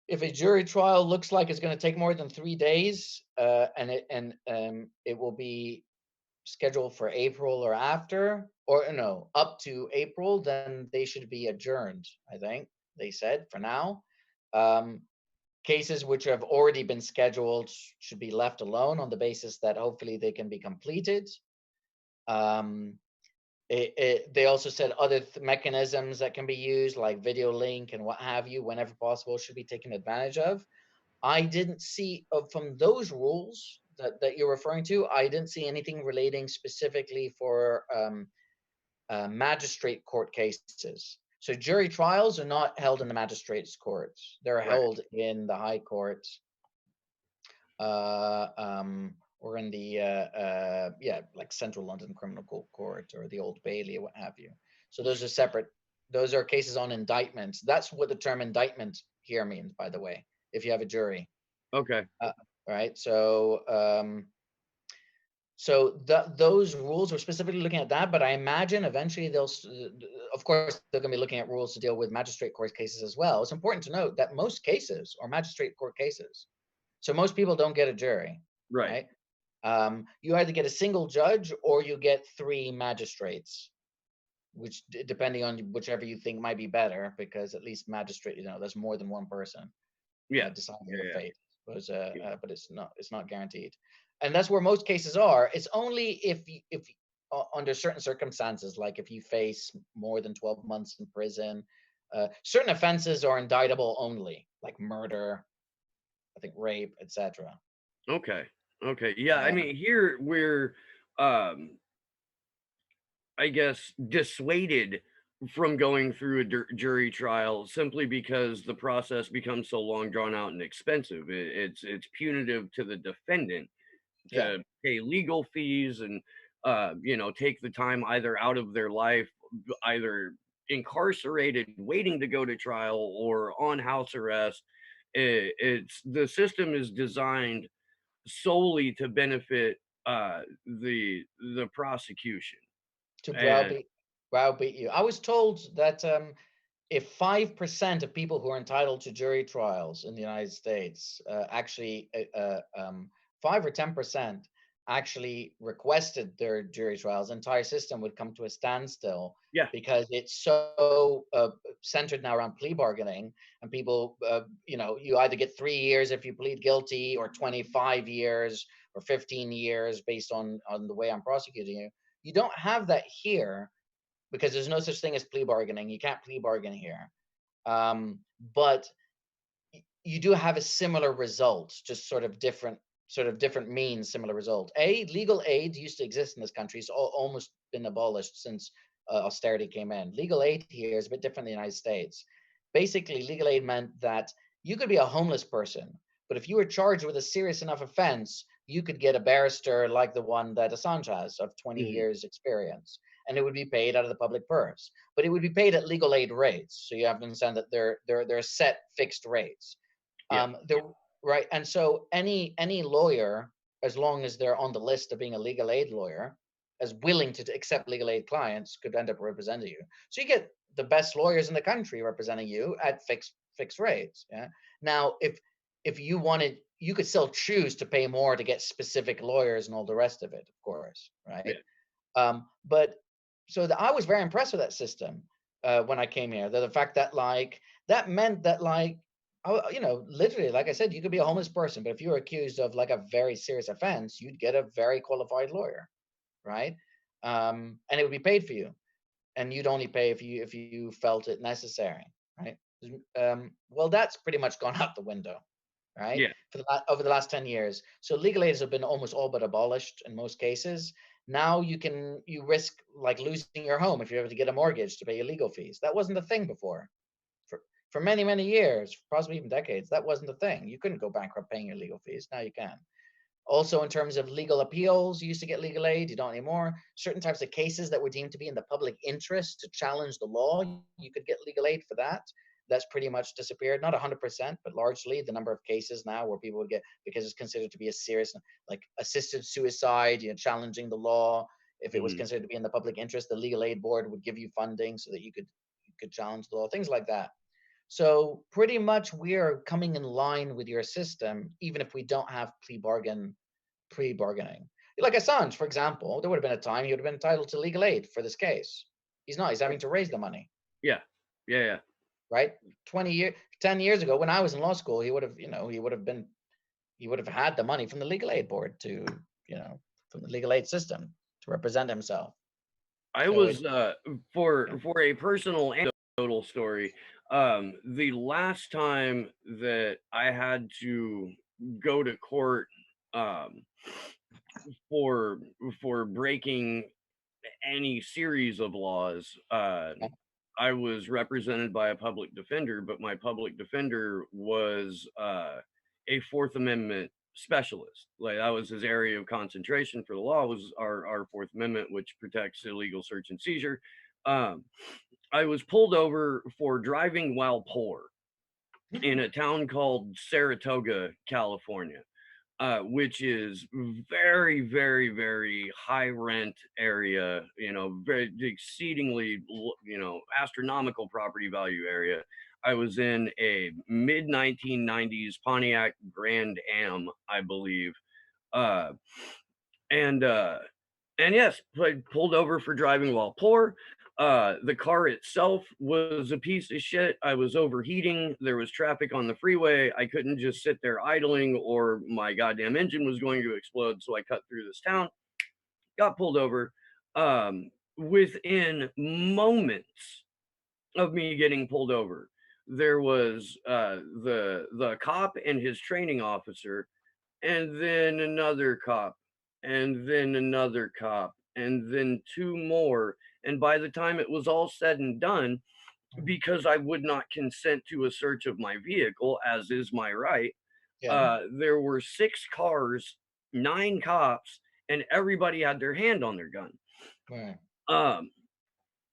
Speaker 2: If a jury trial looks like it's going to take more than 3 days, and it will be scheduled for April or after, or no, up to April, then they should be adjourned. I think they said for now. Um, Cases which have already been scheduled should be left alone on the basis that hopefully they can be completed. Um, they also said other mechanisms that can be used, like video link and what have you, whenever possible, should be taken advantage of. I didn't see from those rules that you're referring to, I didn't see anything relating specifically for magistrate court cases. So jury trials are not held in the magistrates courts; they're
Speaker 1: Right.
Speaker 2: held in the high court, or in the like Central London Criminal Court or the Old Bailey or what have you. So those are separate. Those are cases on indictments. That's what the term indictment here means, by the way. If you have a jury,
Speaker 1: Okay.
Speaker 2: right? So those rules are specifically looking at that, but I imagine eventually of course, they're going to be looking at rules to deal with magistrate court cases as well. It's important to note that most cases are magistrate court cases. So most people don't get a jury,
Speaker 1: Right.
Speaker 2: right? You either get a single judge or you get three magistrates, which depending on whichever you think might be better, because at least magistrate, there's more than one person
Speaker 1: Yeah.
Speaker 2: deciding
Speaker 1: Yeah.
Speaker 2: the
Speaker 1: Yeah.
Speaker 2: fate.
Speaker 1: Yeah.
Speaker 2: But it's not guaranteed, and that's where most cases are. It's only if under certain circumstances, like if you face more than 12 months in prison, certain offenses are indictable only, like murder, I think rape, etc.
Speaker 1: Okay. Okay. Yeah. I
Speaker 2: Um,
Speaker 1: mean, here we're, um, I guess, dissuaded from going through a jury trial simply because the process becomes so long, drawn out, and expensive. It's punitive to the defendant
Speaker 2: yeah,
Speaker 1: to pay legal fees and take the time either out of their life, either incarcerated waiting to go to trial or on house arrest. It's the system is designed solely to benefit the prosecution.
Speaker 2: to
Speaker 1: And
Speaker 2: browbeat you. I was told that if 5% of people who are entitled to jury trials in the United States 5 or 10% actually requested their jury trials, the entire system would come to a standstill
Speaker 1: yeah,
Speaker 2: because it's so centered now around plea bargaining, and people, you either get 3 years if you plead guilty, or 25 years, or 15 years based on the way I'm prosecuting you. You don't have that here because there's no such thing as plea bargaining. You can't plea bargain here. But you do have a similar result, just sort of different means, similar result. Legal aid used to exist in this country. It's almost been abolished since austerity came in. Legal aid here is a bit different in the United States. Basically, legal aid meant that you could be a homeless person, but if you were charged with a serious enough offense, you could get a barrister like the one that Assange has of 20
Speaker 1: mhm,
Speaker 2: years experience, and it would be paid out of the public purse. But it would be paid at legal aid rates. So you have to understand that they're set fixed rates.
Speaker 1: yeah,
Speaker 2: The right, and so any lawyer, as long as they're on the list of being a legal aid lawyer, as willing to accept legal aid clients, could end up representing you. So you get the best lawyers in the country representing you at fixed rates. Yeah. Now, if you wanted, you could still choose to pay more to get specific lawyers and all the rest of it, of course, right?
Speaker 1: yeah,
Speaker 2: But so I was very impressed with that system when I came here. The fact that like that meant that like literally, like I said, you could be a homeless person, but if you were accused of like a very serious offense, you'd get a very qualified lawyer, right? And it would be paid for you, and you'd only pay if you felt it necessary, right? Well, that's pretty much gone out the window, right?
Speaker 1: yeah.
Speaker 2: Over the last 10 years. So legal aids have been almost all but abolished in most cases. Now you risk like losing your home if you're able to get a mortgage to pay your legal fees. That wasn't a thing before. For many, many years, possibly even decades, that wasn't a thing. You couldn't go bankrupt paying your legal fees. Now you can. Also, in terms of legal appeals, you used to get legal aid, you don't anymore. Certain types of cases that were deemed to be in the public interest to challenge the law, you could get legal aid for that. That's pretty much disappeared. Not 100%, but largely the number of cases now where people would get, because it's considered to be a serious, like assisted suicide, challenging the law. If it was
Speaker 1: Mhm.
Speaker 2: considered to be in the public interest, the legal aid board would give you funding so that you could challenge the law, things like that. So pretty much we are coming in line with your system, even if we don't have pre-bargaining. Like Assange, for example, there would have been a time he would have been entitled to legal aid for this case. He's not. He's having to raise the money,
Speaker 1: Yeah, yeah, yeah.
Speaker 2: right? 10 years ago, when I was in law school, he would have had the money from the legal aid board from the legal aid system to represent himself.
Speaker 1: I
Speaker 2: So it,
Speaker 1: was
Speaker 2: yeah.
Speaker 1: for a personal anecdotal story. The last time that I had to go to court um, for breaking any series of laws, I was represented by a public defender, but my public defender was a Fourth Amendment specialist. Like that was his area of concentration for the law was our Fourth Amendment, which protects illegal search and seizure. Um, I was pulled over for driving while poor in a town called Saratoga, California, which is very, very, very high rent area, very exceedingly, astronomical property value area. I was in a mid 1990s Pontiac Grand Am, I believe. Uh, and yes, I pulled over for driving while poor. The car itself was a piece of shit. I was overheating. There was traffic on the freeway. I couldn't just sit there idling or my goddamn engine was going to explode. So I cut through this town, got pulled over. Within moments of me getting pulled over, there was the cop and his training officer, and then another cop, and then another cop, and then two more. And by the time it was all said and done,
Speaker 2: Mm.
Speaker 1: because I would not consent to a search of my vehicle, as is my right,
Speaker 2: Yeah.
Speaker 1: there were six cars, nine cops, and everybody had their hand on their gun.
Speaker 2: Right.
Speaker 1: Um,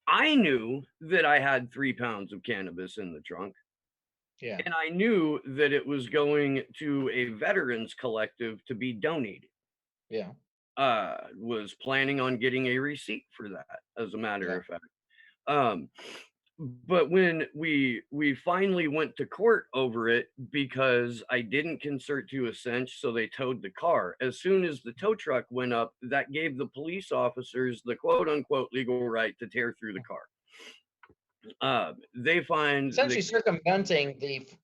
Speaker 1: I knew that I had 3 pounds of cannabis in the trunk,
Speaker 2: Yeah.
Speaker 1: and I knew that it was going to a veterans collective to be donated.
Speaker 2: Yeah.
Speaker 1: Was planning on getting a receipt for that, as a matter
Speaker 2: Yeah.
Speaker 1: of fact. Um, but when we finally went to court over it because I didn't consent to a cinch, so they towed the car. As soon as the tow truck went up, that gave the police officers the quote unquote legal right to tear through the car. They find the
Speaker 2: Essentially circumventing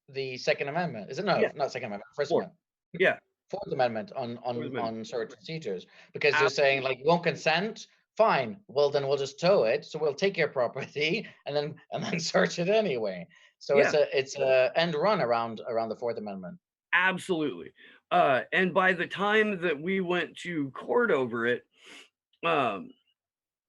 Speaker 2: the Second Amendment. Is it?
Speaker 1: yeah,
Speaker 2: No, not Second Amendment. First
Speaker 1: fourth,
Speaker 2: Amendment.
Speaker 1: yeah,
Speaker 2: Fourth Amendment
Speaker 1: Fourth Amendment,
Speaker 2: on search procedures because they're saying
Speaker 1: absolutely,
Speaker 2: like you won't consent. Fine. Well, then we'll just tow it. So we'll take your property and then search it anyway. So
Speaker 1: yeah,
Speaker 2: it's a end run around the Fourth Amendment.
Speaker 1: absolutely. And by the time that we went to court over it, um,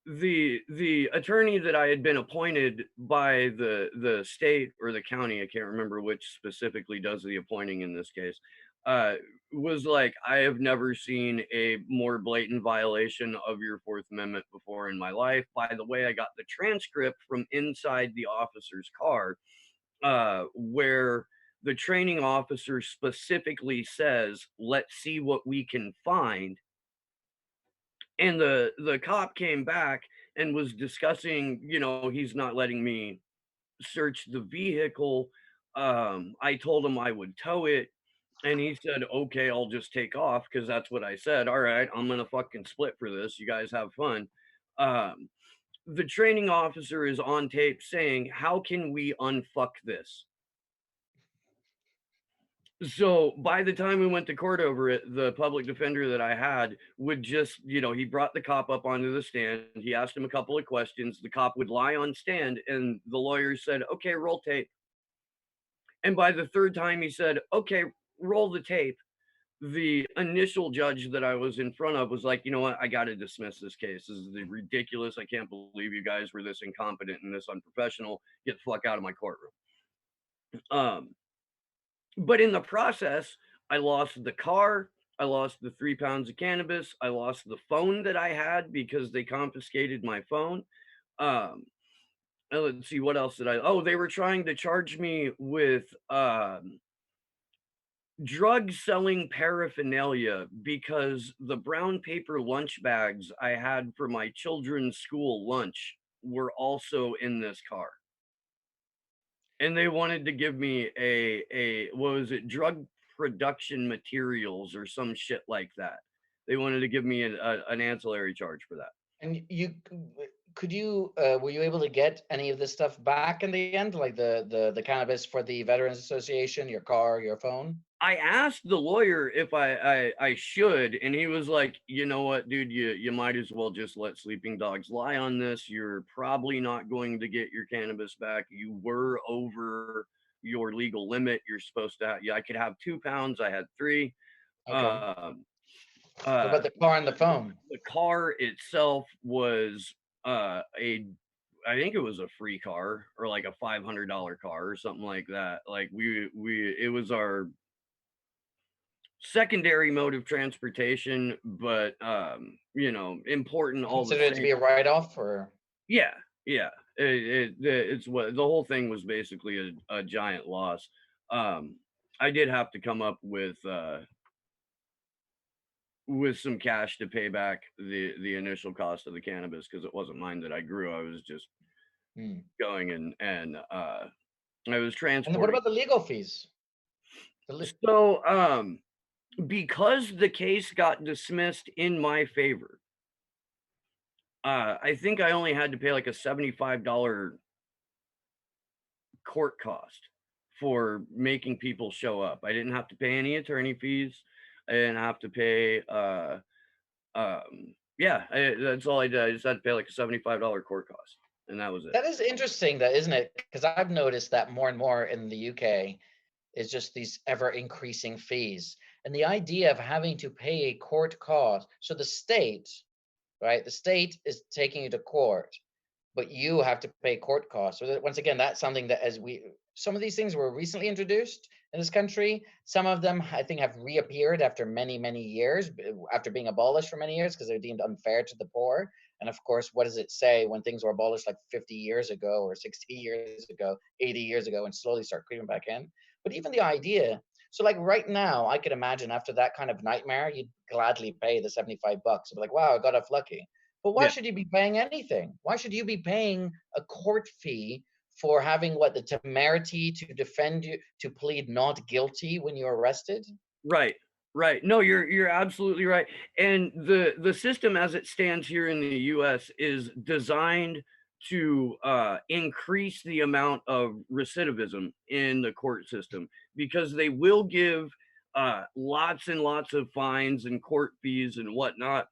Speaker 1: the attorney that I had been appointed by the state or the county, I can't remember which specifically does the appointing in this case, uh, was like, "I have never seen a more blatant violation of your Fourth Amendment before in my life." By the way, I got the transcript from inside the officer's car, where the training officer specifically says, "Let's see what we can find." And the cop came back and was discussing, he's not letting me search the vehicle. I told him I would tow it, and he said, "Okay, I'll just take off," because that's what I said. "All right, I'm gonna fucking split for this. You guys have fun." Um, the training officer is on tape saying, "How can we unfuck this?" So by the time we went to court over it, the public defender that I had would just, he brought the cop up onto the stand. He asked him a couple of questions. The cop would lie on stand, and the lawyer said, "Okay, roll tape." And by the third time he said, "Okay, roll the tape," the initial judge that I was in front of was like, "You know what? I got to dismiss this case. This is ridiculous. I can't believe you guys were this incompetent and this unprofessional. Get the fuck out of my courtroom." Um, But in the process, I lost the car, I lost the 3 pounds of cannabis, I lost the phone that I had because they confiscated my phone. Um, and let's see, what else did I they were trying to charge me with, drug selling paraphernalia because the brown paper lunch bags I had for my children's school lunch were also in this car. And they wanted to give me a what was it, drug production materials or some shit like that. They wanted to give me an ancillary charge for that.
Speaker 2: And could you were you able to get any of this stuff back in the end, like the cannabis for the Veterans Association, your car, your phone?
Speaker 1: I asked the lawyer if I should, and he was like, "You know what, dude, you might as well just let sleeping dogs lie on this. You're probably not going to get your cannabis back. You were over your legal limit. You're supposed to have, yeah, I could have 2 pounds. I had three.
Speaker 2: Okay.
Speaker 1: Um,
Speaker 2: What
Speaker 1: uh,
Speaker 2: about the car and the phone?
Speaker 1: the car itself was a I think it was a free car or like a $500 car or something like that. Like we it was our secondary mode of transportation, but important all the
Speaker 2: Consider it to
Speaker 1: same.
Speaker 2: be a write-off or
Speaker 1: Yeah, yeah. It's what the whole thing was basically a giant loss. Um, I did have to come up with some cash to pay back the initial cost of the cannabis because it wasn't mine that I grew. I was just
Speaker 2: hmm.
Speaker 1: going and I was
Speaker 2: And what
Speaker 1: transporting.
Speaker 2: about the legal fees? The le
Speaker 1: So, because the case got dismissed in my favor, I think I only had to pay like a $75 court cost for making people show up. I didn't have to pay any attorney fees. I didn't have to pay, yeah, that's all I did. I just had to pay like a $75 court cost. and that was it.
Speaker 2: That is interesting, that isn't it? Because I've noticed that more and more in the UK is just these ever increasing fees. And the idea of having to pay a court cost. So the state, right? The state is taking you to court, but you have to pay court costs. So once again, that's something that as we some of these things were recently introduced in this country. Some of them I think have reappeared after many, many years, after being abolished for many years because they're deemed unfair to the poor. And of course, what does it say when things were abolished like 50 years ago or 60 years ago, 80 years ago, and slowly start creeping back in? But even the idea, so like right now, I could imagine after that kind of nightmare, you'd gladly pay the 75 bucks. Be like, wow, I got off lucky. But why
Speaker 1: Yeah.
Speaker 2: should you be paying anything? Why should you be paying a court fee for having what the temerity to defend you to plead not guilty when you're arrested?
Speaker 1: Right, right. No, you're absolutely right, and the system as it stands here in the US is designed to, increase the amount of recidivism in the court system because they will give, lots and lots of fines and court fees and whatnot,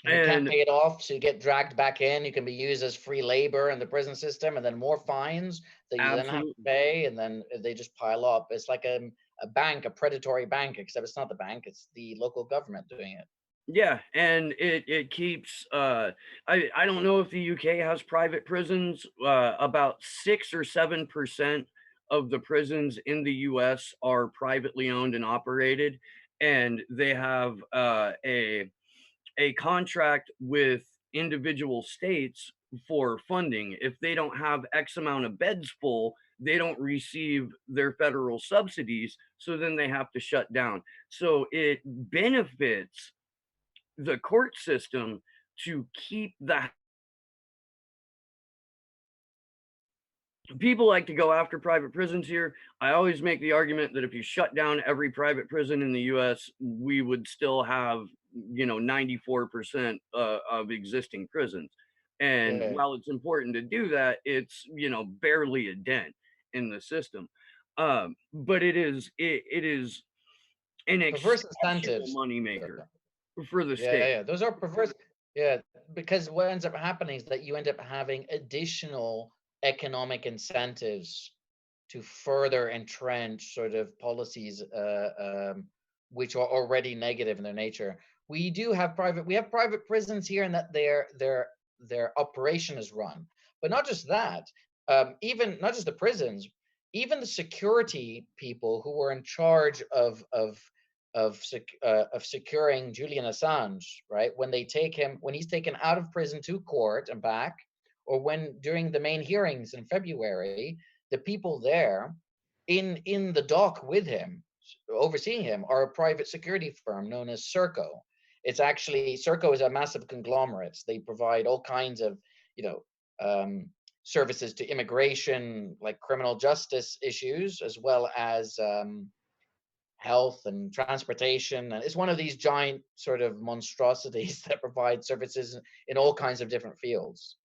Speaker 2: And you can't
Speaker 1: and
Speaker 2: pay it off, so you get dragged back in. You can be used as free labor in the prison system, and then more fines that you then have to
Speaker 1: absolutely.
Speaker 2: pay, and then they just pile up. It's like a bank, a predatory bank, except it's not the bank; it's the local government doing it.
Speaker 1: Yeah, and it keeps, I don't know if the UK has private prisons, about 6 or 7% of the prisons in the US are privately owned and operated, and they have, a contract with individual states for funding. If they don't have X amount of beds full, they don't receive their federal subsidies, so then they have to shut down. So it benefits the court system to keep the people like to go after private prisons here. I always make the argument that if you shut down every private prison in the US, we would still have, 94% of existing prisons. And
Speaker 2: Yeah,
Speaker 1: while it's important to do that, it's, barely a dent in the system. But it is an
Speaker 2: perverse
Speaker 1: exceptional
Speaker 2: incentives.
Speaker 1: moneymaker for the
Speaker 2: Yeah,
Speaker 1: state.
Speaker 2: yeah, those are perverse. Yeah, because what ends up happening is that you end up having additional economic incentives to further entrench sort of policies which are already negative in their nature. We have private prisons here, and that their operation is run. But not just that, even not just the prisons, even the security people who were in charge of securing Julian Assange, right? When he's taken out of prison to court and back, or when during the main hearings in February, the people there in the dock with him, overseeing him, are a private security firm known as Serco. It's actually Serco is a massive conglomerate. They provide all kinds of, you know, services to immigration, like criminal justice issues, as well as health and transportation. And it's one of these giant sort of monstrosities that provide services in all kinds of different fields.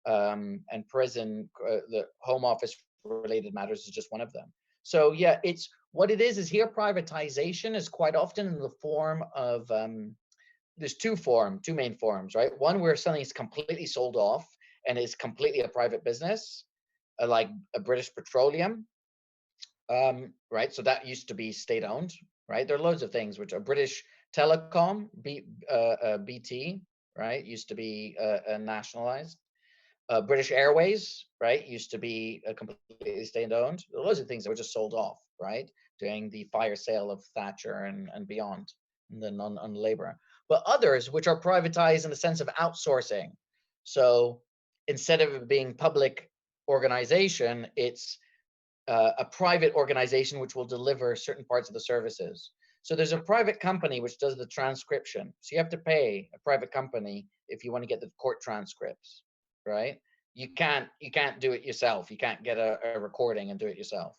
Speaker 2: And prison, the home office related matters is just one of them. So yeah, it's what it is here. Privatization is quite often in the form of there's two main forms, right? One where something is completely sold off and is completely a private business, like a British Petroleum, right? So that used to be state owned, right? There are loads of things which are British Telecom, BT, right? Used to be nationalized. British Airways, right? Used to be completely state owned. There are loads of things that were just sold off, right? During the fire sale of Thatcher and beyond, and then on labor. But others which are privatized in the sense of outsourcing. So instead of it being public organization, it's a private organization which will deliver certain parts of the services. So there's a private company which does the transcription. So you have to pay a private company if you want to get the court transcripts, right? You can't do it yourself. You can't get a recording and do it yourself.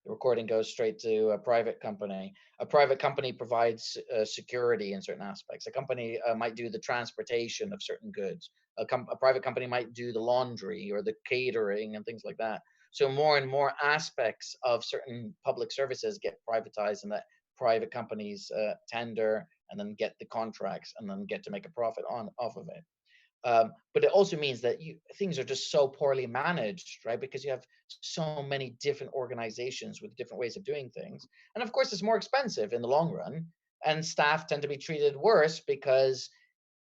Speaker 2: The recording goes straight to a private company. A private company provides security in certain aspects. A company might do the transportation of certain goods. A private company might do the laundry or the catering and things like that. So more and more aspects of certain public services get privatized, and that private companies tender and then get the contracts and then get to make a profit on off of it. But it also means that things are just so poorly managed, right? Because you have so many different organizations with different ways of doing things. And of course, it's more expensive in the long run. And staff tend to be treated worse because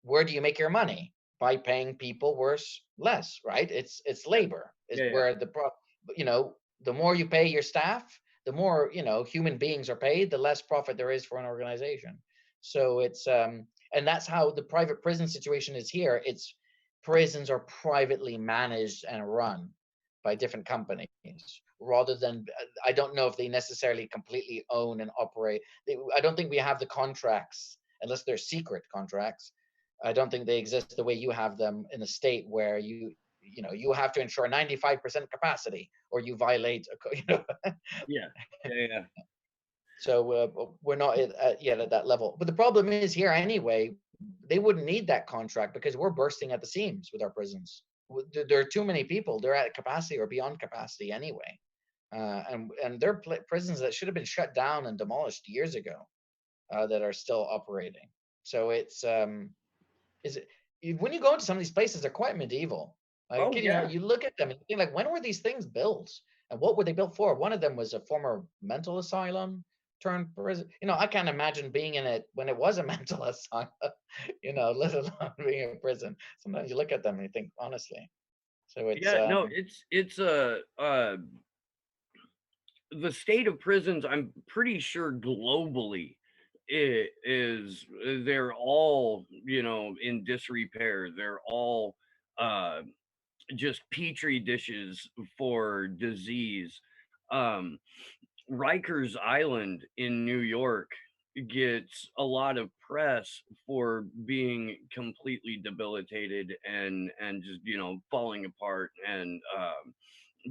Speaker 2: where do you make your money? By paying people worse, less, right? It's
Speaker 1: Yeah,
Speaker 2: labor is
Speaker 1: yeah, yeah.
Speaker 2: where the more you pay your staff, the more, human beings are paid, the less profit there is for an organization. So and that's how the private prison situation is here. It's prisons are privately managed and run by different companies rather than, I don't know if they necessarily completely own and operate. I don't think we have the contracts unless they're secret contracts. I don't think they exist the way you have them in a state where you have to ensure 95% capacity or you violate
Speaker 1: Yeah. Yeah, yeah.
Speaker 2: so we're not yet at that level. But the problem is here anyway, they wouldn't need that contract because we're bursting at the seams with our prisons. There are too many people. They're at capacity or beyond capacity anyway. And there are prisons that should have been shut down and demolished years ago that are still operating. So is it when you go into some of these places, they're quite medieval. Like,
Speaker 1: Oh yeah.
Speaker 2: you look at them and you think like, when were these things built, and what were they built for? One of them was a former mental asylum turned prison. I can't imagine being in it when it was a mental asylum. Let alone being in prison. Sometimes you look at them and you think, honestly. So it's
Speaker 1: Yeah, no, it's the state of prisons, I'm pretty sure globally it is they're all, in disrepair. They're all uh just petri dishes for disease. Um Rikers Island in New York gets a lot of press for being completely debilitated and just, falling apart and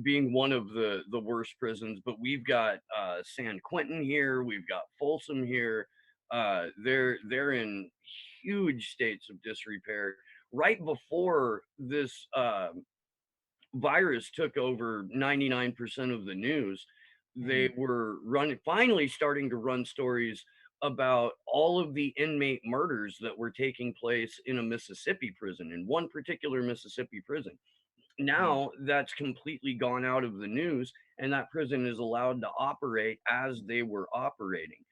Speaker 1: being one of the worst prisons. But we've got San Quentin here, we've got Folsom here. They're in huge states of disrepair. Right before this virus took over 99% of the news, they
Speaker 2: Mhm,
Speaker 1: were finally starting to run stories about all of the inmate murders that were taking place in a Mississippi prison, in one particular Mississippi prison.
Speaker 2: mhm.
Speaker 1: Now that's completely gone out of the news, and that prison is allowed to operate as they were operating.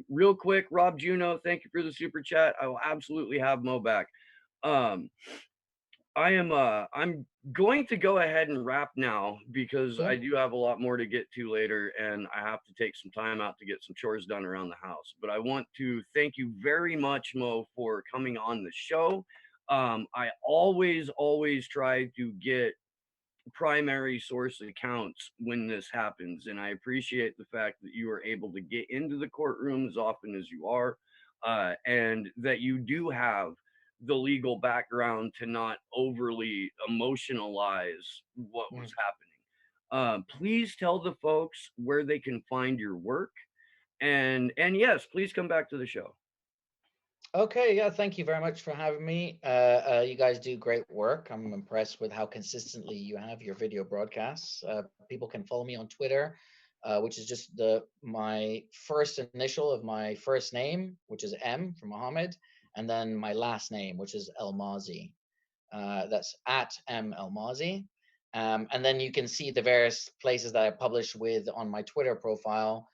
Speaker 1: Real quick, Rob Juno, thank you for the super chat. I will absolutely have Mo back. Um, I'm going to go ahead and wrap now because I
Speaker 2: Cool.
Speaker 1: do have a lot more to get to later and I have to take some time out to get some chores done around the house. But I want to thank you very much, Mo, for coming on the show. I always try to get primary source accounts when this happens. And I appreciate the fact that you are able to get into the courtroom as often as you are, and that you do have the legal background to not overly emotionalize what was
Speaker 2: Mm.
Speaker 1: happening. Please tell the folks where they can find your work. And yes, please come back to the show.
Speaker 2: Okay, yeah, thank you very much for having me. You guys do great work. I'm impressed with how consistently you have your video broadcasts. People can follow me on Twitter, which is just my first initial of my first name, which is M for Mohammed, and then my last name, which is El Mazi. That's at M El Mazi. And then you can see the various places that I publish with on my Twitter profile,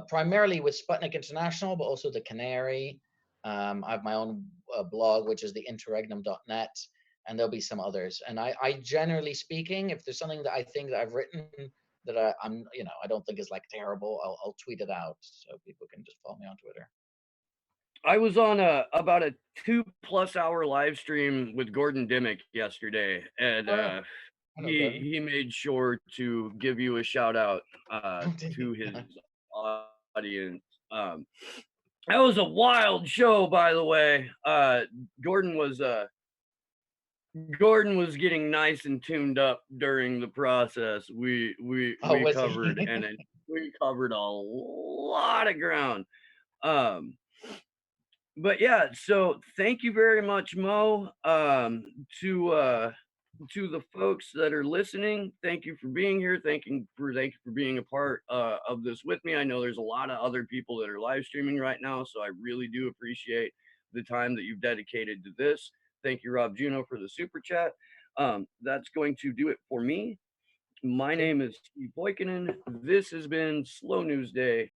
Speaker 2: primarily with Sputnik International, but also the Canary. I have my own blog, which is the interregnum.net, and there'll be some others. And I generally speaking, if there's something that I think that I've written that I don't think is like terrible, I'll tweet it out so people can just follow me on Twitter.
Speaker 1: I was on about a 2+ hour live stream with Gordon Dimmick yesterday, and
Speaker 2: Oh yeah, I know Gordon.
Speaker 1: he made sure to give you a shout out to his audience. Um, that was a wild show, by the way. Gordon was uh, Gordon was getting nice and tuned up during the process.
Speaker 2: Oh,
Speaker 1: We
Speaker 2: was
Speaker 1: covered
Speaker 2: he?
Speaker 1: we covered a lot of ground. Um, but yeah, so thank you very much, Mo. To the folks that are listening, thank you for being here. Thank you for being a part of this with me. I know there's a lot of other people that are live streaming right now, so I really do appreciate the time that you've dedicated to this. Thank you, Rob Juno, for the super chat. That's going to do it for me. My
Speaker 2: Okay.
Speaker 1: name is Steve Poikinen. This has been Slow News Day.